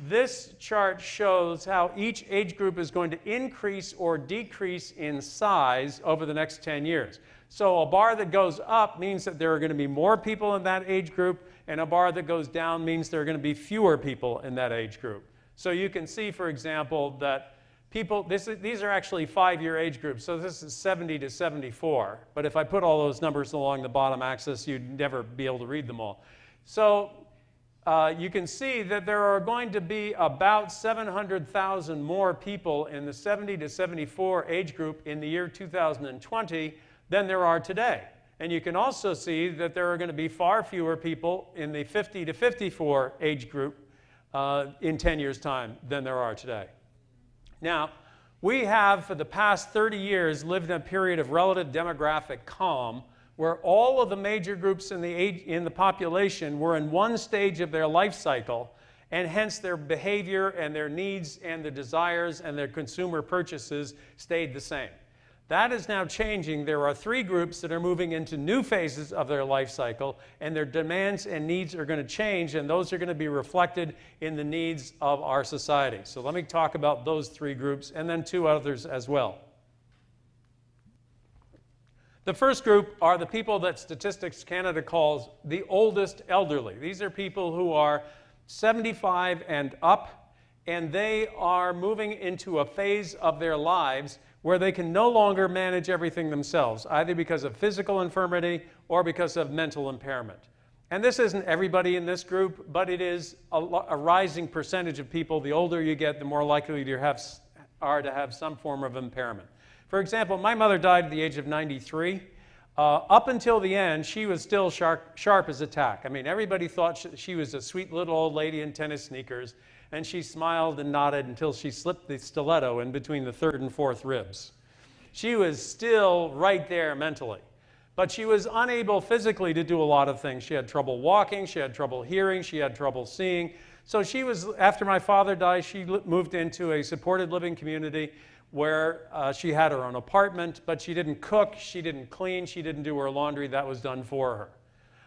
This chart shows how each age group is going to increase or decrease in size over the next 10 years. So a bar that goes up means that there are going to be more people in that age group, and a bar that goes down means there are going to be fewer people in that age group. So you can see, for example, that these are actually 5-year age groups, so this is 70 to 74. But if I put all those numbers along the bottom axis, you'd never be able to read them all. So you can see that there are going to be about 700,000 more people in the 70 to 74 age group in the year 2020 than there are today. And you can also see that there are going to be far fewer people in the 50 to 54 age group in 10 years' time than there are today. Now, we have, for the past 30 years, lived in a period of relative demographic calm where all of the major groups in the population were in one stage of their life cycle, and hence their behavior and their needs and their desires and their consumer purchases stayed the same. That is now changing. There are 3 groups that are moving into new phases of their life cycle, and their demands and needs are going to change, and those are going to be reflected in the needs of our society. So let me talk about those 3 groups, and then 2 others as well. The first group are the people that Statistics Canada calls the oldest elderly. These are people who are 75 and up, and they are moving into a phase of their lives where they can no longer manage everything themselves, either because of physical infirmity or because of mental impairment. And this isn't everybody in this group, but it is a rising percentage of people. The older you get, the more likely you are to have some form of impairment. For example, my mother died at the age of 93. Up until the end, she was still sharp as a tack. I mean, everybody thought she was a sweet little old lady in tennis sneakers, and she smiled and nodded until she slipped the stiletto in between the 3rd and 4th ribs. She was still right there mentally, but she was unable physically to do a lot of things. She had trouble walking, she had trouble hearing, she had trouble seeing. So she was, after my father died, she moved into a supported living community where she had her own apartment, but she didn't cook, she didn't clean, she didn't do her laundry. That was done for her.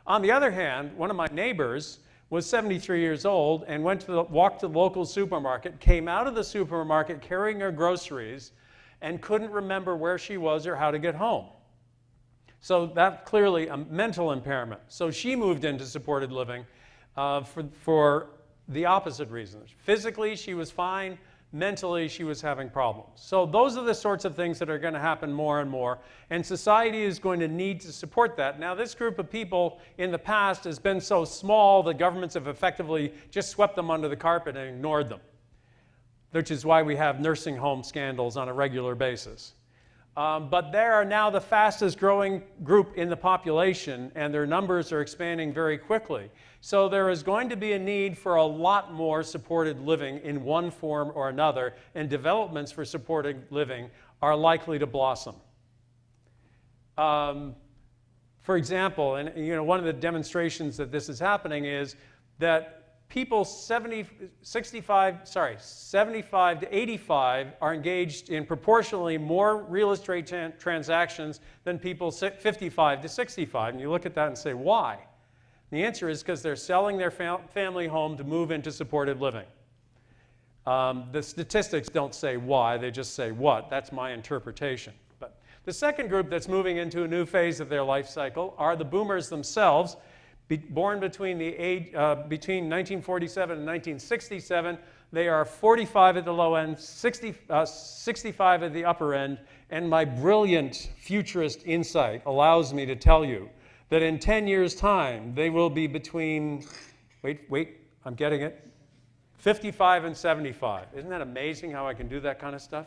On the other hand, one of my neighbors was 73 years old and walked to the local supermarket, came out of the supermarket carrying her groceries, and couldn't remember where she was or how to get home. So that's clearly a mental impairment. So she moved into supported living for the opposite reasons. Physically, she was fine. mentally she was having problems. So those are the sorts of things that are going to happen more and more, and society is going to need to support that. Now, this group of people in the past has been so small that governments have effectively just swept them under the carpet and ignored them, which is why we have nursing home scandals on a regular basis. But they are now the fastest growing group in the population, and their numbers are expanding very quickly. So there is going to be a need for a lot more supported living in one form or another, and developments for supported living are likely to blossom. For example, and one of the demonstrations that this is happening is that people 75 to 85 are engaged in proportionally more real estate transactions than people 55 to 65. And you look at that and say, why? The answer is because they're selling their family home to move into supported living. The statistics don't say why, they just say what. That's my interpretation. But the second group that's moving into a new phase of their life cycle are the boomers themselves, born between 1947 and 1967. They are 45 at the low end, 65 at the upper end, and my brilliant futurist insight allows me to tell you that in 10 years' time, they will be between, wait, I'm getting it, 55 and 75. Isn't that amazing how I can do that kind of stuff?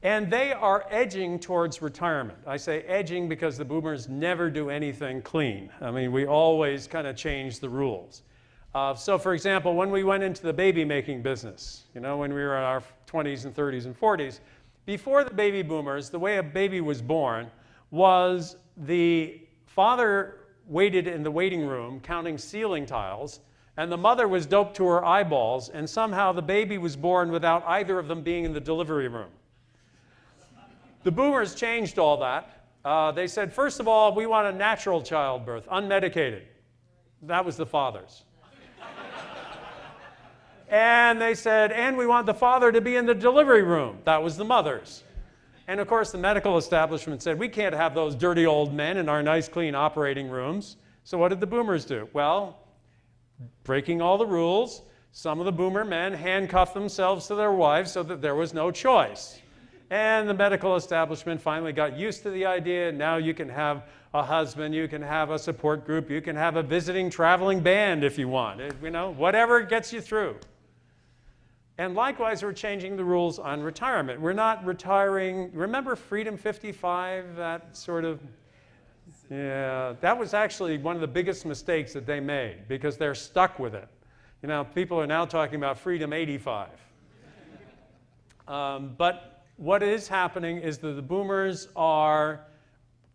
And they are edging towards retirement. I say edging because the boomers never do anything clean. I mean, we always kind of change the rules. So for example, when we went into the baby-making business, when we were in our 20s and 30s and 40s, before the baby boomers, the way a baby was born was the father waited in the waiting room counting ceiling tiles, and the mother was doped to her eyeballs, and somehow the baby was born without either of them being in the delivery room. The boomers changed all that. They said, first of all, we want a natural childbirth, unmedicated. That was the fathers. And they said, and we want the father to be in the delivery room. That was the mothers. And of course, the medical establishment said, we can't have those dirty old men in our nice, clean operating rooms. So what did the boomers do? Well, breaking all the rules, some of the boomer men handcuffed themselves to their wives so that there was no choice. And the medical establishment finally got used to the idea. Now you can have a husband, you can have a support group, you can have a visiting traveling band if you want. Whatever gets you through. And likewise, we're changing the rules on retirement. We're not retiring. Remember Freedom 55, that sort of, yeah, that was actually one of the biggest mistakes that they made because they're stuck with it. People are now talking about Freedom 85. But what is happening is that the boomers are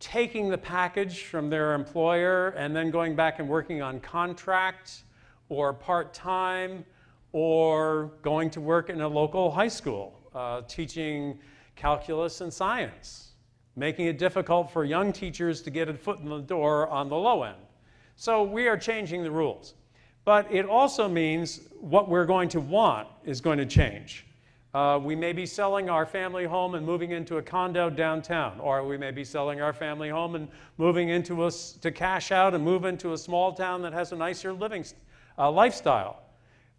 taking the package from their employer and then going back and working on contract or part-time or going to work in a local high school, teaching calculus and science, making it difficult for young teachers to get a foot in the door on the low end. So we are changing the rules. But it also means what we're going to want is going to change. We may be selling our family home and moving into a condo downtown, or we may be selling our family home and moving into to cash out and move into a small town that has a nicer living lifestyle.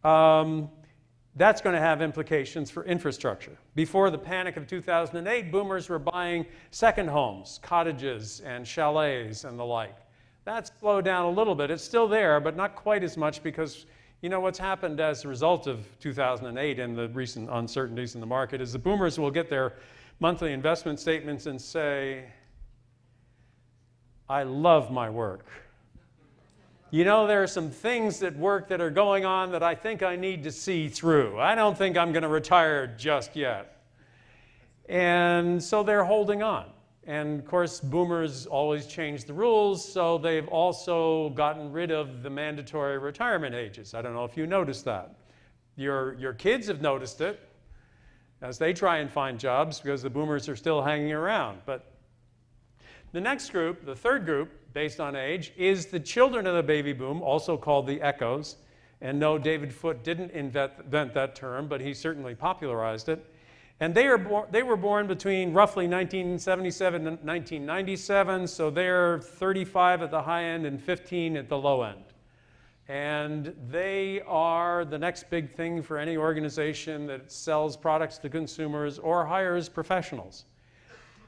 That's going to have implications for infrastructure. Before the panic of 2008, boomers were buying second homes, cottages, and chalets and the like. That's slowed down a little bit. It's still there, but not quite as much because what's happened as a result of 2008 and the recent uncertainties in the market is the boomers will get their monthly investment statements and say, I love my work. There are some things at work that are going on that I think I need to see through. I don't think I'm going to retire just yet. And so they're holding on. And of course, boomers always change the rules, so they've also gotten rid of the mandatory retirement ages. I don't know if you noticed that. Your kids have noticed it as they try and find jobs because the boomers are still hanging around. But the next group, the third group, based on age, is the children of the baby boom, also called the echoes. And no, David Foote didn't invent that term, but he certainly popularized it. And they were born between roughly 1977 and 1997, so they're 35 at the high end and 15 at the low end. And they are the next big thing for any organization that sells products to consumers or hires professionals.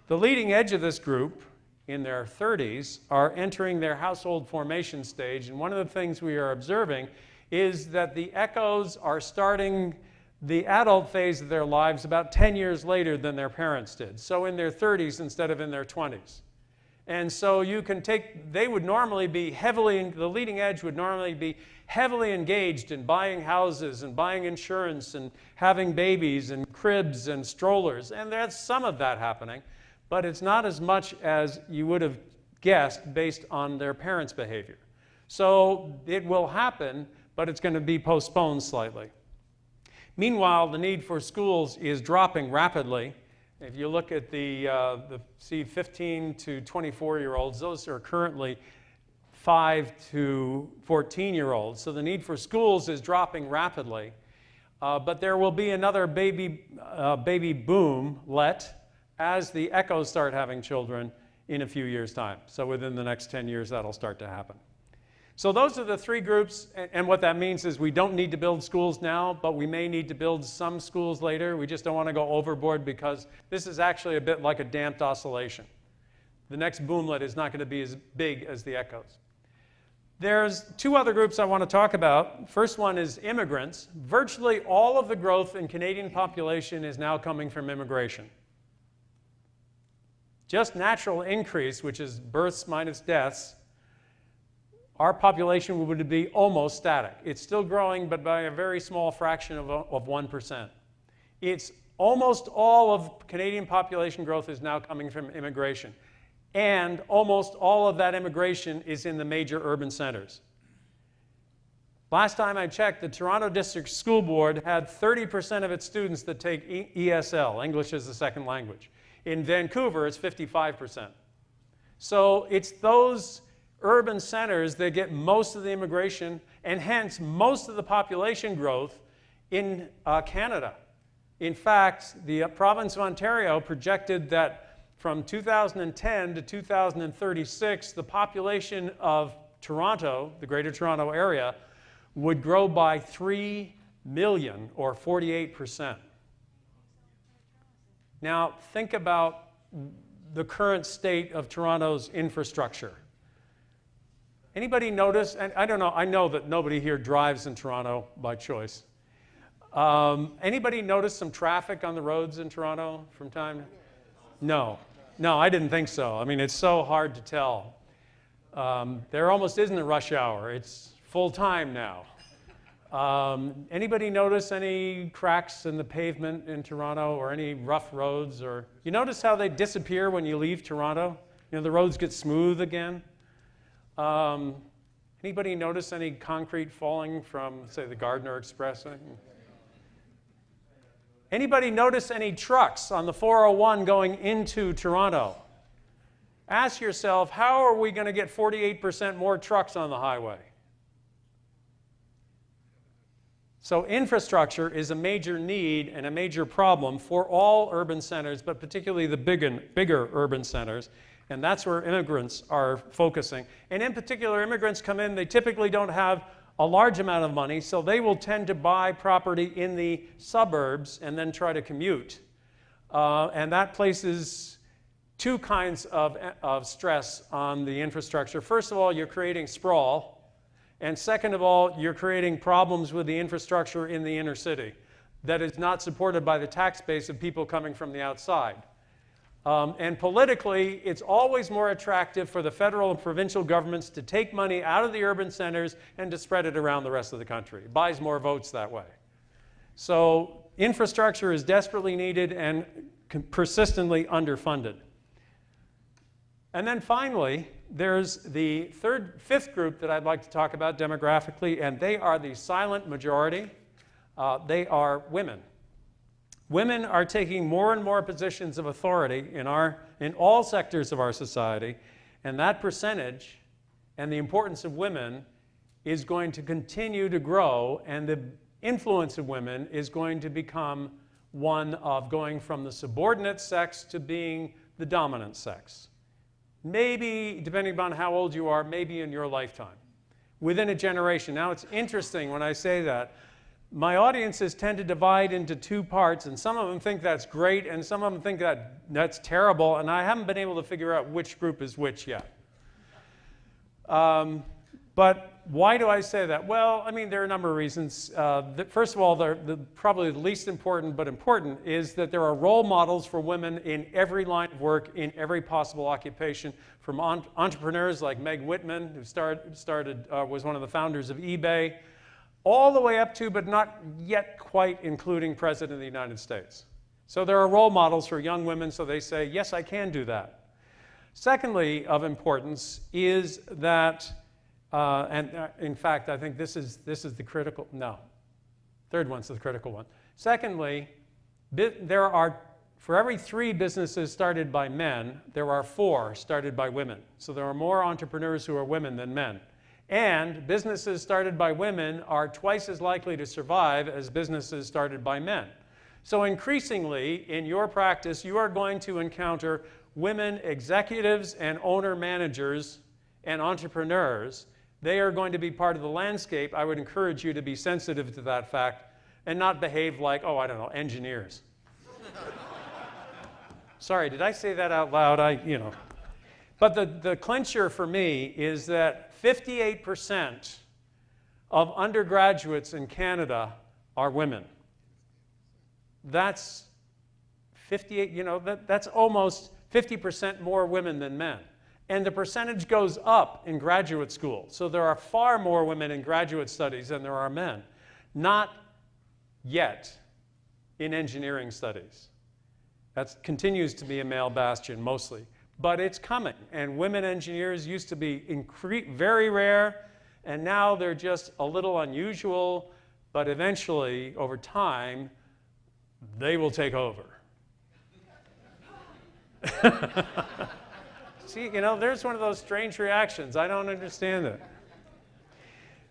The leading edge of this group, in their 30s, are entering their household formation stage. And one of the things we are observing is that the echoes are starting the adult phase of their lives about 10 years later than their parents did. So in their 30s instead of in their 20s. And so you can take, they would normally be heavily, the leading edge would normally be heavily engaged in buying houses and buying insurance and having babies and cribs and strollers. And there's some of that happening, but it's not as much as you would have guessed based on their parents' behavior. So it will happen, but it's going to be postponed slightly. Meanwhile, the need for schools is dropping rapidly. If you look at the 15 to 24-year-olds, those are currently 5 to 14-year-olds. So the need for schools is dropping rapidly. But there will be another baby boom as the echoes start having children in a few years' time. So within the next 10 years, that'll start to happen. So those are the three groups, and what that means is we don't need to build schools now, but we may need to build some schools later. We just don't want to go overboard because this is actually a bit like a damped oscillation. The next boomlet is not going to be as big as the echoes. There's two other groups I want to talk about. First one is immigrants. Virtually all of the growth in Canadian population is now coming from immigration. Just natural increase, which is births minus deaths, our population would be almost static. It's still growing, but by a very small fraction of 1%. It's almost all of Canadian population growth is now coming from immigration. And almost all of that immigration is in the major urban centers. Last time I checked, the Toronto District School Board had 30% of its students that take ESL, English as a second language. In Vancouver, it's 55%. So it's those urban centers that get most of the immigration and hence most of the population growth in Canada. In fact, the province of Ontario projected that from 2010 to 2036, the population of Toronto, the Greater Toronto Area, would grow by 3 million, or 48%. Now, think about the current state of Toronto's infrastructure. Anybody notice, and I don't know, I know that nobody here drives in Toronto by choice. Anybody notice some traffic on the roads in Toronto from time? No, I didn't think so. I mean, it's so hard to tell. There almost isn't a rush hour. It's full time now. Anybody notice any cracks in the pavement in Toronto or any rough roads? Or you notice how they disappear when you leave Toronto? You know, the roads get smooth again. Anybody notice any concrete falling from, say, the Gardiner Expressway? Anybody notice any trucks on the 401 going into Toronto? Ask yourself, how are we going to get 48% more trucks on the highway? So infrastructure is a major need and a major problem for all urban centers, but particularly the bigger urban centers. And that's where immigrants are focusing. And in particular, immigrants come in, they typically don't have a large amount of money, so they will tend to buy property in the suburbs and then try to commute. And that places two kinds of stress on the infrastructure. First of all, you're creating sprawl. And second of all, you're creating problems with the infrastructure in the inner city that is not supported by the tax base of people coming from the outside. And politically, it's always more attractive for the federal and provincial governments to take money out of the urban centers and to spread it around the rest of the country. It buys more votes that way. So infrastructure is desperately needed and persistently underfunded. And then finally, there's the fifth group that I'd like to talk about demographically, and they are the silent majority. They are women. Women are taking more and more positions of authority in all sectors of our society, and that percentage and the importance of women is going to continue to grow, and the influence of women is going to become one of going from the subordinate sex to being the dominant sex. Maybe, depending upon how old you are, maybe in your lifetime. within a generation. Now, it's interesting when I say that. My audiences tend to divide into two parts, and some of them think that's great, and some of them think that that's terrible, and I haven't been able to figure out which group is which yet. But why do I say that? Well, I mean, there are a number of reasons. First of all, probably the least important, but important, is that there are role models for women in every line of work, in every possible occupation, from entrepreneurs like Meg Whitman, who was one of the founders of eBay, all the way up to, but not yet quite including, President of the United States. So there are role models for young women, so they say, yes, I can do that. Secondly, of importance is that, in fact, I think this is the critical, no, third one's the critical one. Secondly, there are, for every 3 businesses started by men, there are 4 started by women. So there are more entrepreneurs who are women than men. And businesses started by women are twice as likely to survive as businesses started by men. So increasingly, in your practice, you are going to encounter women executives and owner-managers and entrepreneurs. They are going to be part of the landscape. I would encourage you to be sensitive to that fact and not behave like, oh, I don't know, engineers. Sorry, did I say that out loud? But the clincher for me is that 58% of undergraduates in Canada are women. That's 58, that's almost 50% more women than men. And the percentage goes up in graduate school. So there are far more women in graduate studies than there are men. Not yet in engineering studies. That continues to be a male bastion mostly. But it's coming. And women engineers used to be very rare, and now they're just a little unusual. But eventually, over time, they will take over. See, there's one of those strange reactions. I don't understand it.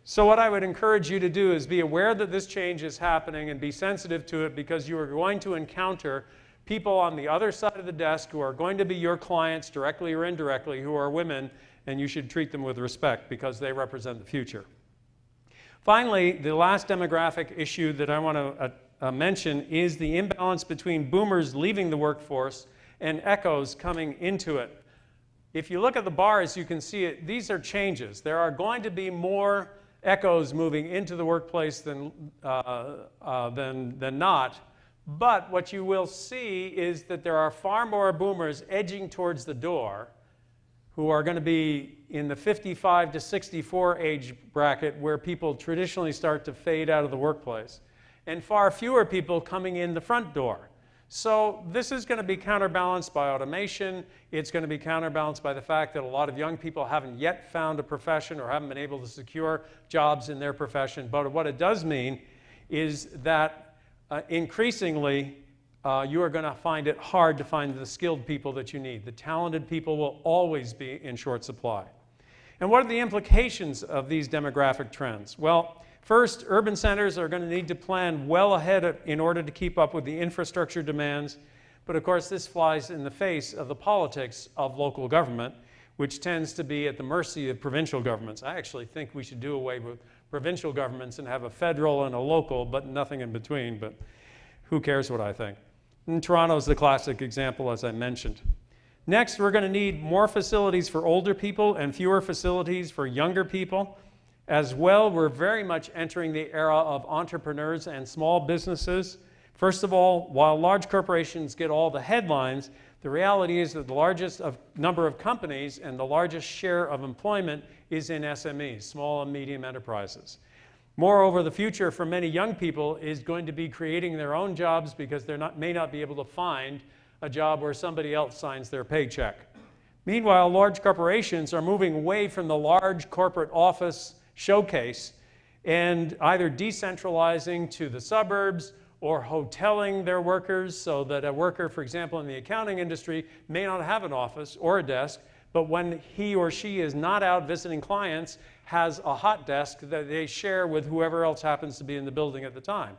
So what I would encourage you to do is be aware that this change is happening and be sensitive to it, because you are going to encounter people on the other side of the desk who are going to be your clients, directly or indirectly, who are women, and you should treat them with respect because they represent the future. Finally, the last demographic issue that I want to mention is the imbalance between boomers leaving the workforce and echoes coming into it. If you look at the bars, you can see it. These are changes. There are going to be more echoes moving into the workplace than not. But what you will see is that there are far more boomers edging towards the door who are going to be in the 55 to 64 age bracket, where people traditionally start to fade out of the workplace, and far fewer people coming in the front door. So this is going to be counterbalanced by automation. It's going to be counterbalanced by the fact that a lot of young people haven't yet found a profession or haven't been able to secure jobs in their profession. But what it does mean is that increasingly, you are going to find it hard to find the skilled people that you need. The talented people will always be in short supply. And what are the implications of these demographic trends? Well, first, urban centers are going to need to plan well ahead in order to keep up with the infrastructure demands. But of course, this flies in the face of the politics of local government, which tends to be at the mercy of provincial governments. I actually think we should do away with provincial governments and have a federal and a local, but nothing in between. But who cares what I think? And Toronto is the classic example, as I mentioned. Next, we're going to need more facilities for older people and fewer facilities for younger people. As well, we're very much entering the era of entrepreneurs and small businesses. First of all, while large corporations get all the headlines, the reality is that the largest number of companies and the largest share of employment is in SMEs, small and medium enterprises. Moreover, the future for many young people is going to be creating their own jobs, because they may not be able to find a job where somebody else signs their paycheck. Meanwhile, large corporations are moving away from the large corporate office showcase and either decentralizing to the suburbs or hoteling their workers, so that a worker, for example, in the accounting industry may not have an office or a desk, but when he or she is not out visiting clients, has a hot desk that they share with whoever else happens to be in the building at the time.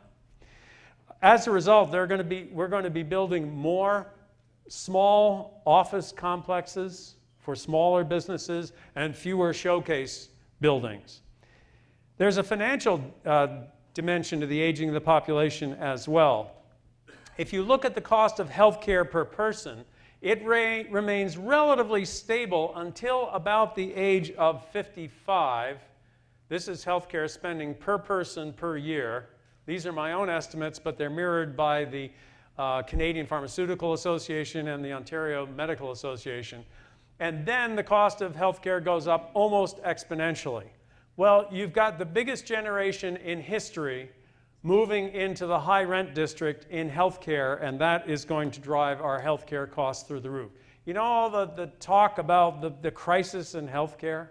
As a result, we're going to be building more small office complexes for smaller businesses and fewer showcase buildings. There's a financial dimension to the aging of the population as well. If you look at the cost of healthcare per person, it remains relatively stable until about the age of 55. This is healthcare spending per person per year. These are my own estimates, but they're mirrored by the Canadian Pharmaceutical Association and the Ontario Medical Association. And then the cost of healthcare goes up almost exponentially. Well, you've got the biggest generation in history moving into the high rent district in healthcare, and that is going to drive our healthcare costs through the roof. You know all the talk about the crisis in healthcare?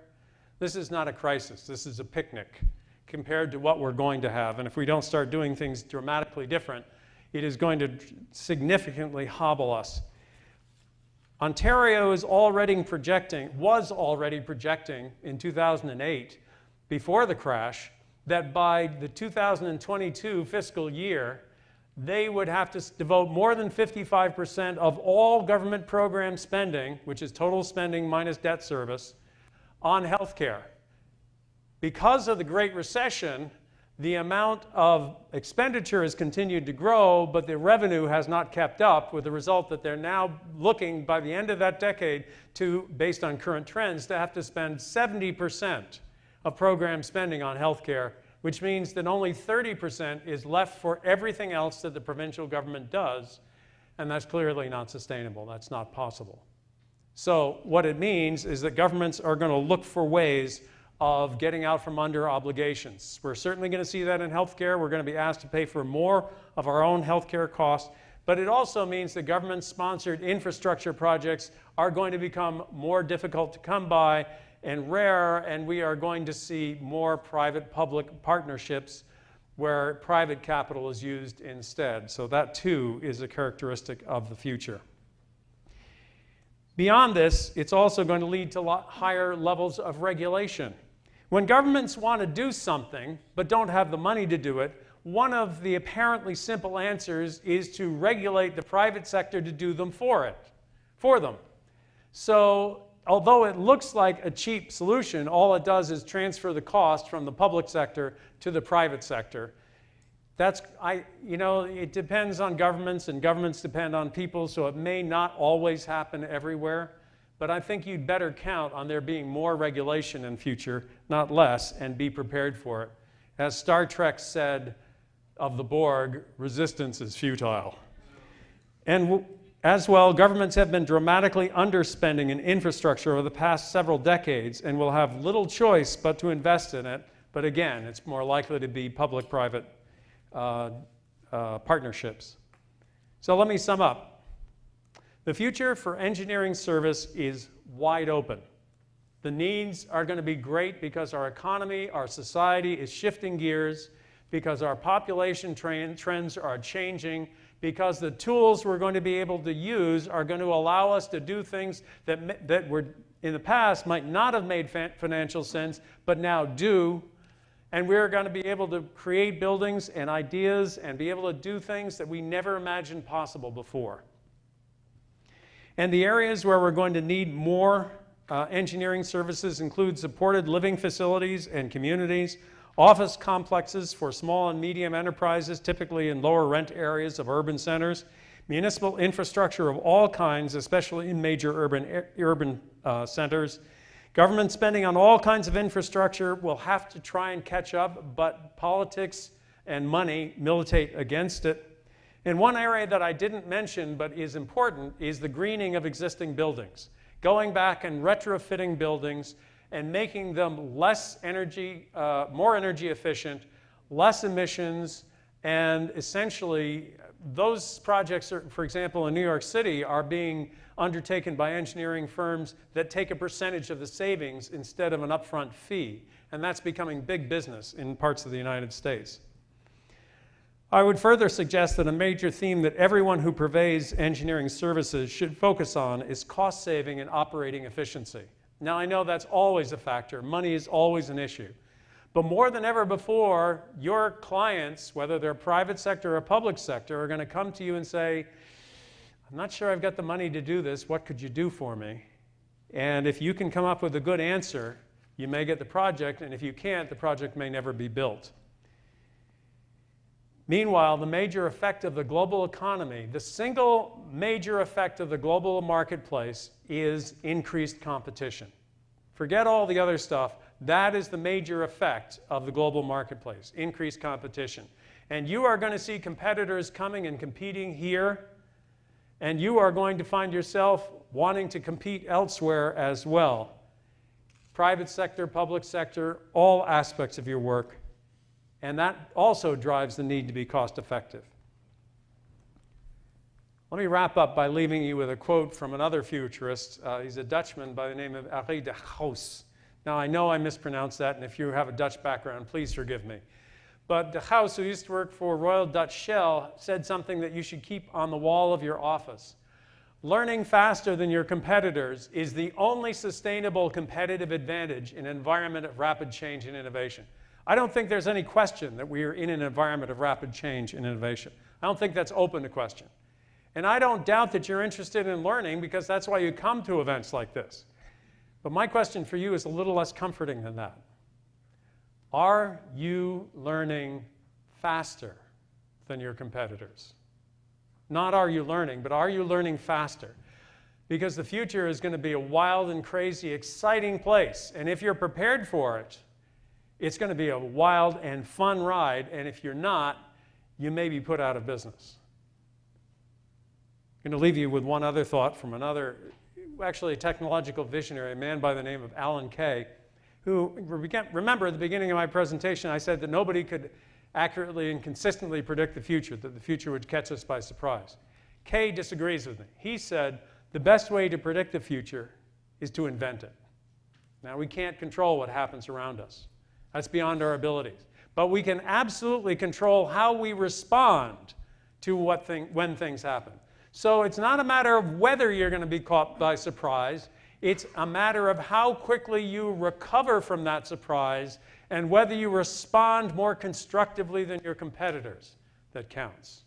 This is not a crisis. This is a picnic compared to what we're going to have. And if we don't start doing things dramatically different, it is going to significantly hobble us. Ontario was already projecting in 2008, before the crash, that by the 2022 fiscal year, they would have to devote more than 55% of all government program spending, which is total spending minus debt service, on healthcare. Because of the Great Recession, the amount of expenditure has continued to grow, but the revenue has not kept up, with the result that they're now looking, by the end of that decade, to, based on current trends, to have to spend 70% of program spending on healthcare, which means that only 30% is left for everything else that the provincial government does, and that's clearly not sustainable. That's not possible. So what it means is that governments are going to look for ways of getting out from under obligations. We're certainly going to see that in healthcare. We're going to be asked to pay for more of our own healthcare costs, but it also means that government-sponsored infrastructure projects are going to become more difficult to come by and rare, and we are going to see more private-public partnerships where private capital is used instead. So that, too, is a characteristic of the future. Beyond this, it's also going to lead to a lot higher levels of regulation. When governments want to do something but don't have the money to do it, one of the apparently simple answers is to regulate the private sector to do them for them. So although it looks like a cheap solution, all it does is transfer the cost from the public sector to the private sector. It depends on governments, and governments depend on people, so it may not always happen everywhere. But I think you'd better count on there being more regulation in future, not less, and be prepared for it. As Star Trek said of the Borg, resistance is futile. And as well, governments have been dramatically underspending in infrastructure over the past several decades and will have little choice but to invest in it. But again, it's more likely to be public-private partnerships. So let me sum up. The future for engineering service is wide open. The needs are going to be great because our economy, our society is shifting gears, because our population trends are changing, because the tools we're going to be able to use are going to allow us to do things that were in the past might not have made financial sense, but now do. And we're going to be able to create buildings and ideas and be able to do things that we never imagined possible before. And the areas where we're going to need more engineering services include supported living facilities and communities, office complexes for small and medium enterprises, typically in lower rent areas of urban centers, municipal infrastructure of all kinds, especially in major urban centers. Government spending on all kinds of infrastructure will have to try and catch up, but politics and money militate against it. And one area that I didn't mention but is important is the greening of existing buildings. Going back and retrofitting buildings and making them less energy, more energy efficient, less emissions, and essentially those projects, for example, in New York City, are being undertaken by engineering firms that take a percentage of the savings instead of an upfront fee. And that's becoming big business in parts of the United States. I would further suggest that a major theme that everyone who purveys engineering services should focus on is cost saving and operating efficiency. Now, I know that's always a factor. Money is always an issue. But more than ever before, your clients, whether they're private sector or public sector, are going to come to you and say, I'm not sure I've got the money to do this. What could you do for me? And if you can come up with a good answer, you may get the project, and if you can't, the project may never be built. Meanwhile, the major effect of the global economy, the single major effect of the global marketplace is increased competition. Forget all the other stuff. That is the major effect of the global marketplace, increased competition. And you are going to see competitors coming and competing here, and you are going to find yourself wanting to compete elsewhere as well. Private sector, public sector, all aspects of your work. And that also drives the need to be cost effective. Let me wrap up by leaving you with a quote from another futurist. He's a Dutchman by the name of Henri de Gauss. Now, I know I mispronounced that, and if you have a Dutch background, please forgive me. But de Gauss, who used to work for Royal Dutch Shell, said something that you should keep on the wall of your office. Learning faster than your competitors is the only sustainable competitive advantage in an environment of rapid change and innovation. I don't think there's any question that we are in an environment of rapid change and innovation. I don't think that's open to question. And I don't doubt that you're interested in learning, because that's why you come to events like this. But my question for you is a little less comforting than that. Are you learning faster than your competitors? Not are you learning, but are you learning faster? Because the future is going to be a wild and crazy, exciting place. And if you're prepared for it, it's going to be a wild and fun ride. And if you're not, you may be put out of business. I'm going to leave you with one other thought from another, actually a technological visionary, a man by the name of Alan Kay, who, remember at the beginning of my presentation, I said that nobody could accurately and consistently predict the future, that the future would catch us by surprise. Kay disagrees with me. He said the best way to predict the future is to invent it. Now, we can't control what happens around us. That's beyond our abilities. But we can absolutely control how we respond to when things happen. So it's not a matter of whether you're going to be caught by surprise. It's a matter of how quickly you recover from that surprise and whether you respond more constructively than your competitors that counts.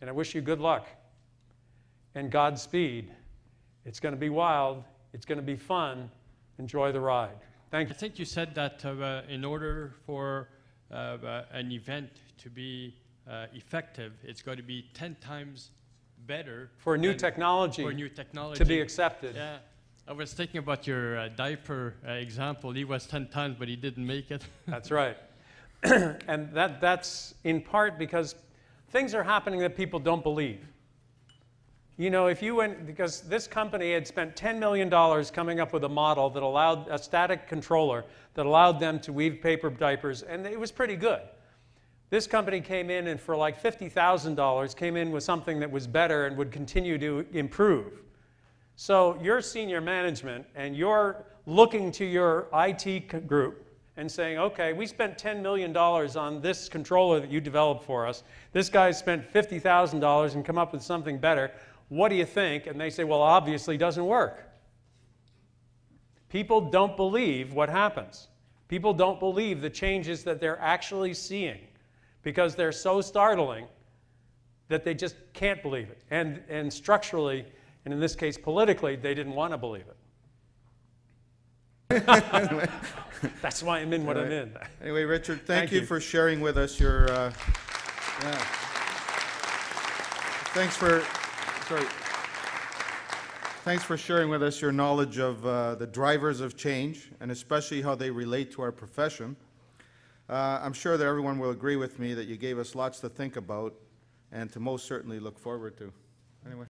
And I wish you good luck and Godspeed. It's going to be wild. It's going to be fun. Enjoy the ride. Thank you. I think you said that in order for an event to be effective, it's going to be 10 times better for new technology to be accepted. Yeah, I was thinking about your diaper example. He was 10 times, but he didn't make it. That's right. And that's in part because things are happening that people don't believe. You know, if you went, because this company had spent $10 million coming up with a model that allowed a static controller that allowed them to weave paper diapers, and it was pretty good. This company came in and for like $50,000 came in with something that was better and would continue to improve. So you're senior management and you're looking to your IT group and saying, okay, we spent $10 million on this controller that you developed for us. This guy spent $50,000 and come up with something better. What do you think? And they say, well, obviously it doesn't work. People don't believe what happens. People don't believe the changes that they're actually seeing because they're so startling that they just can't believe it. And structurally, and in this case politically, they didn't want to believe it. That's why I'm in what I'm in. Anyway, Richard, thank you for sharing with us your... Thanks for sharing with us your knowledge of the drivers of change, and especially how they relate to our profession. I'm sure that everyone will agree with me that you gave us lots to think about and to most certainly look forward to. Anyway.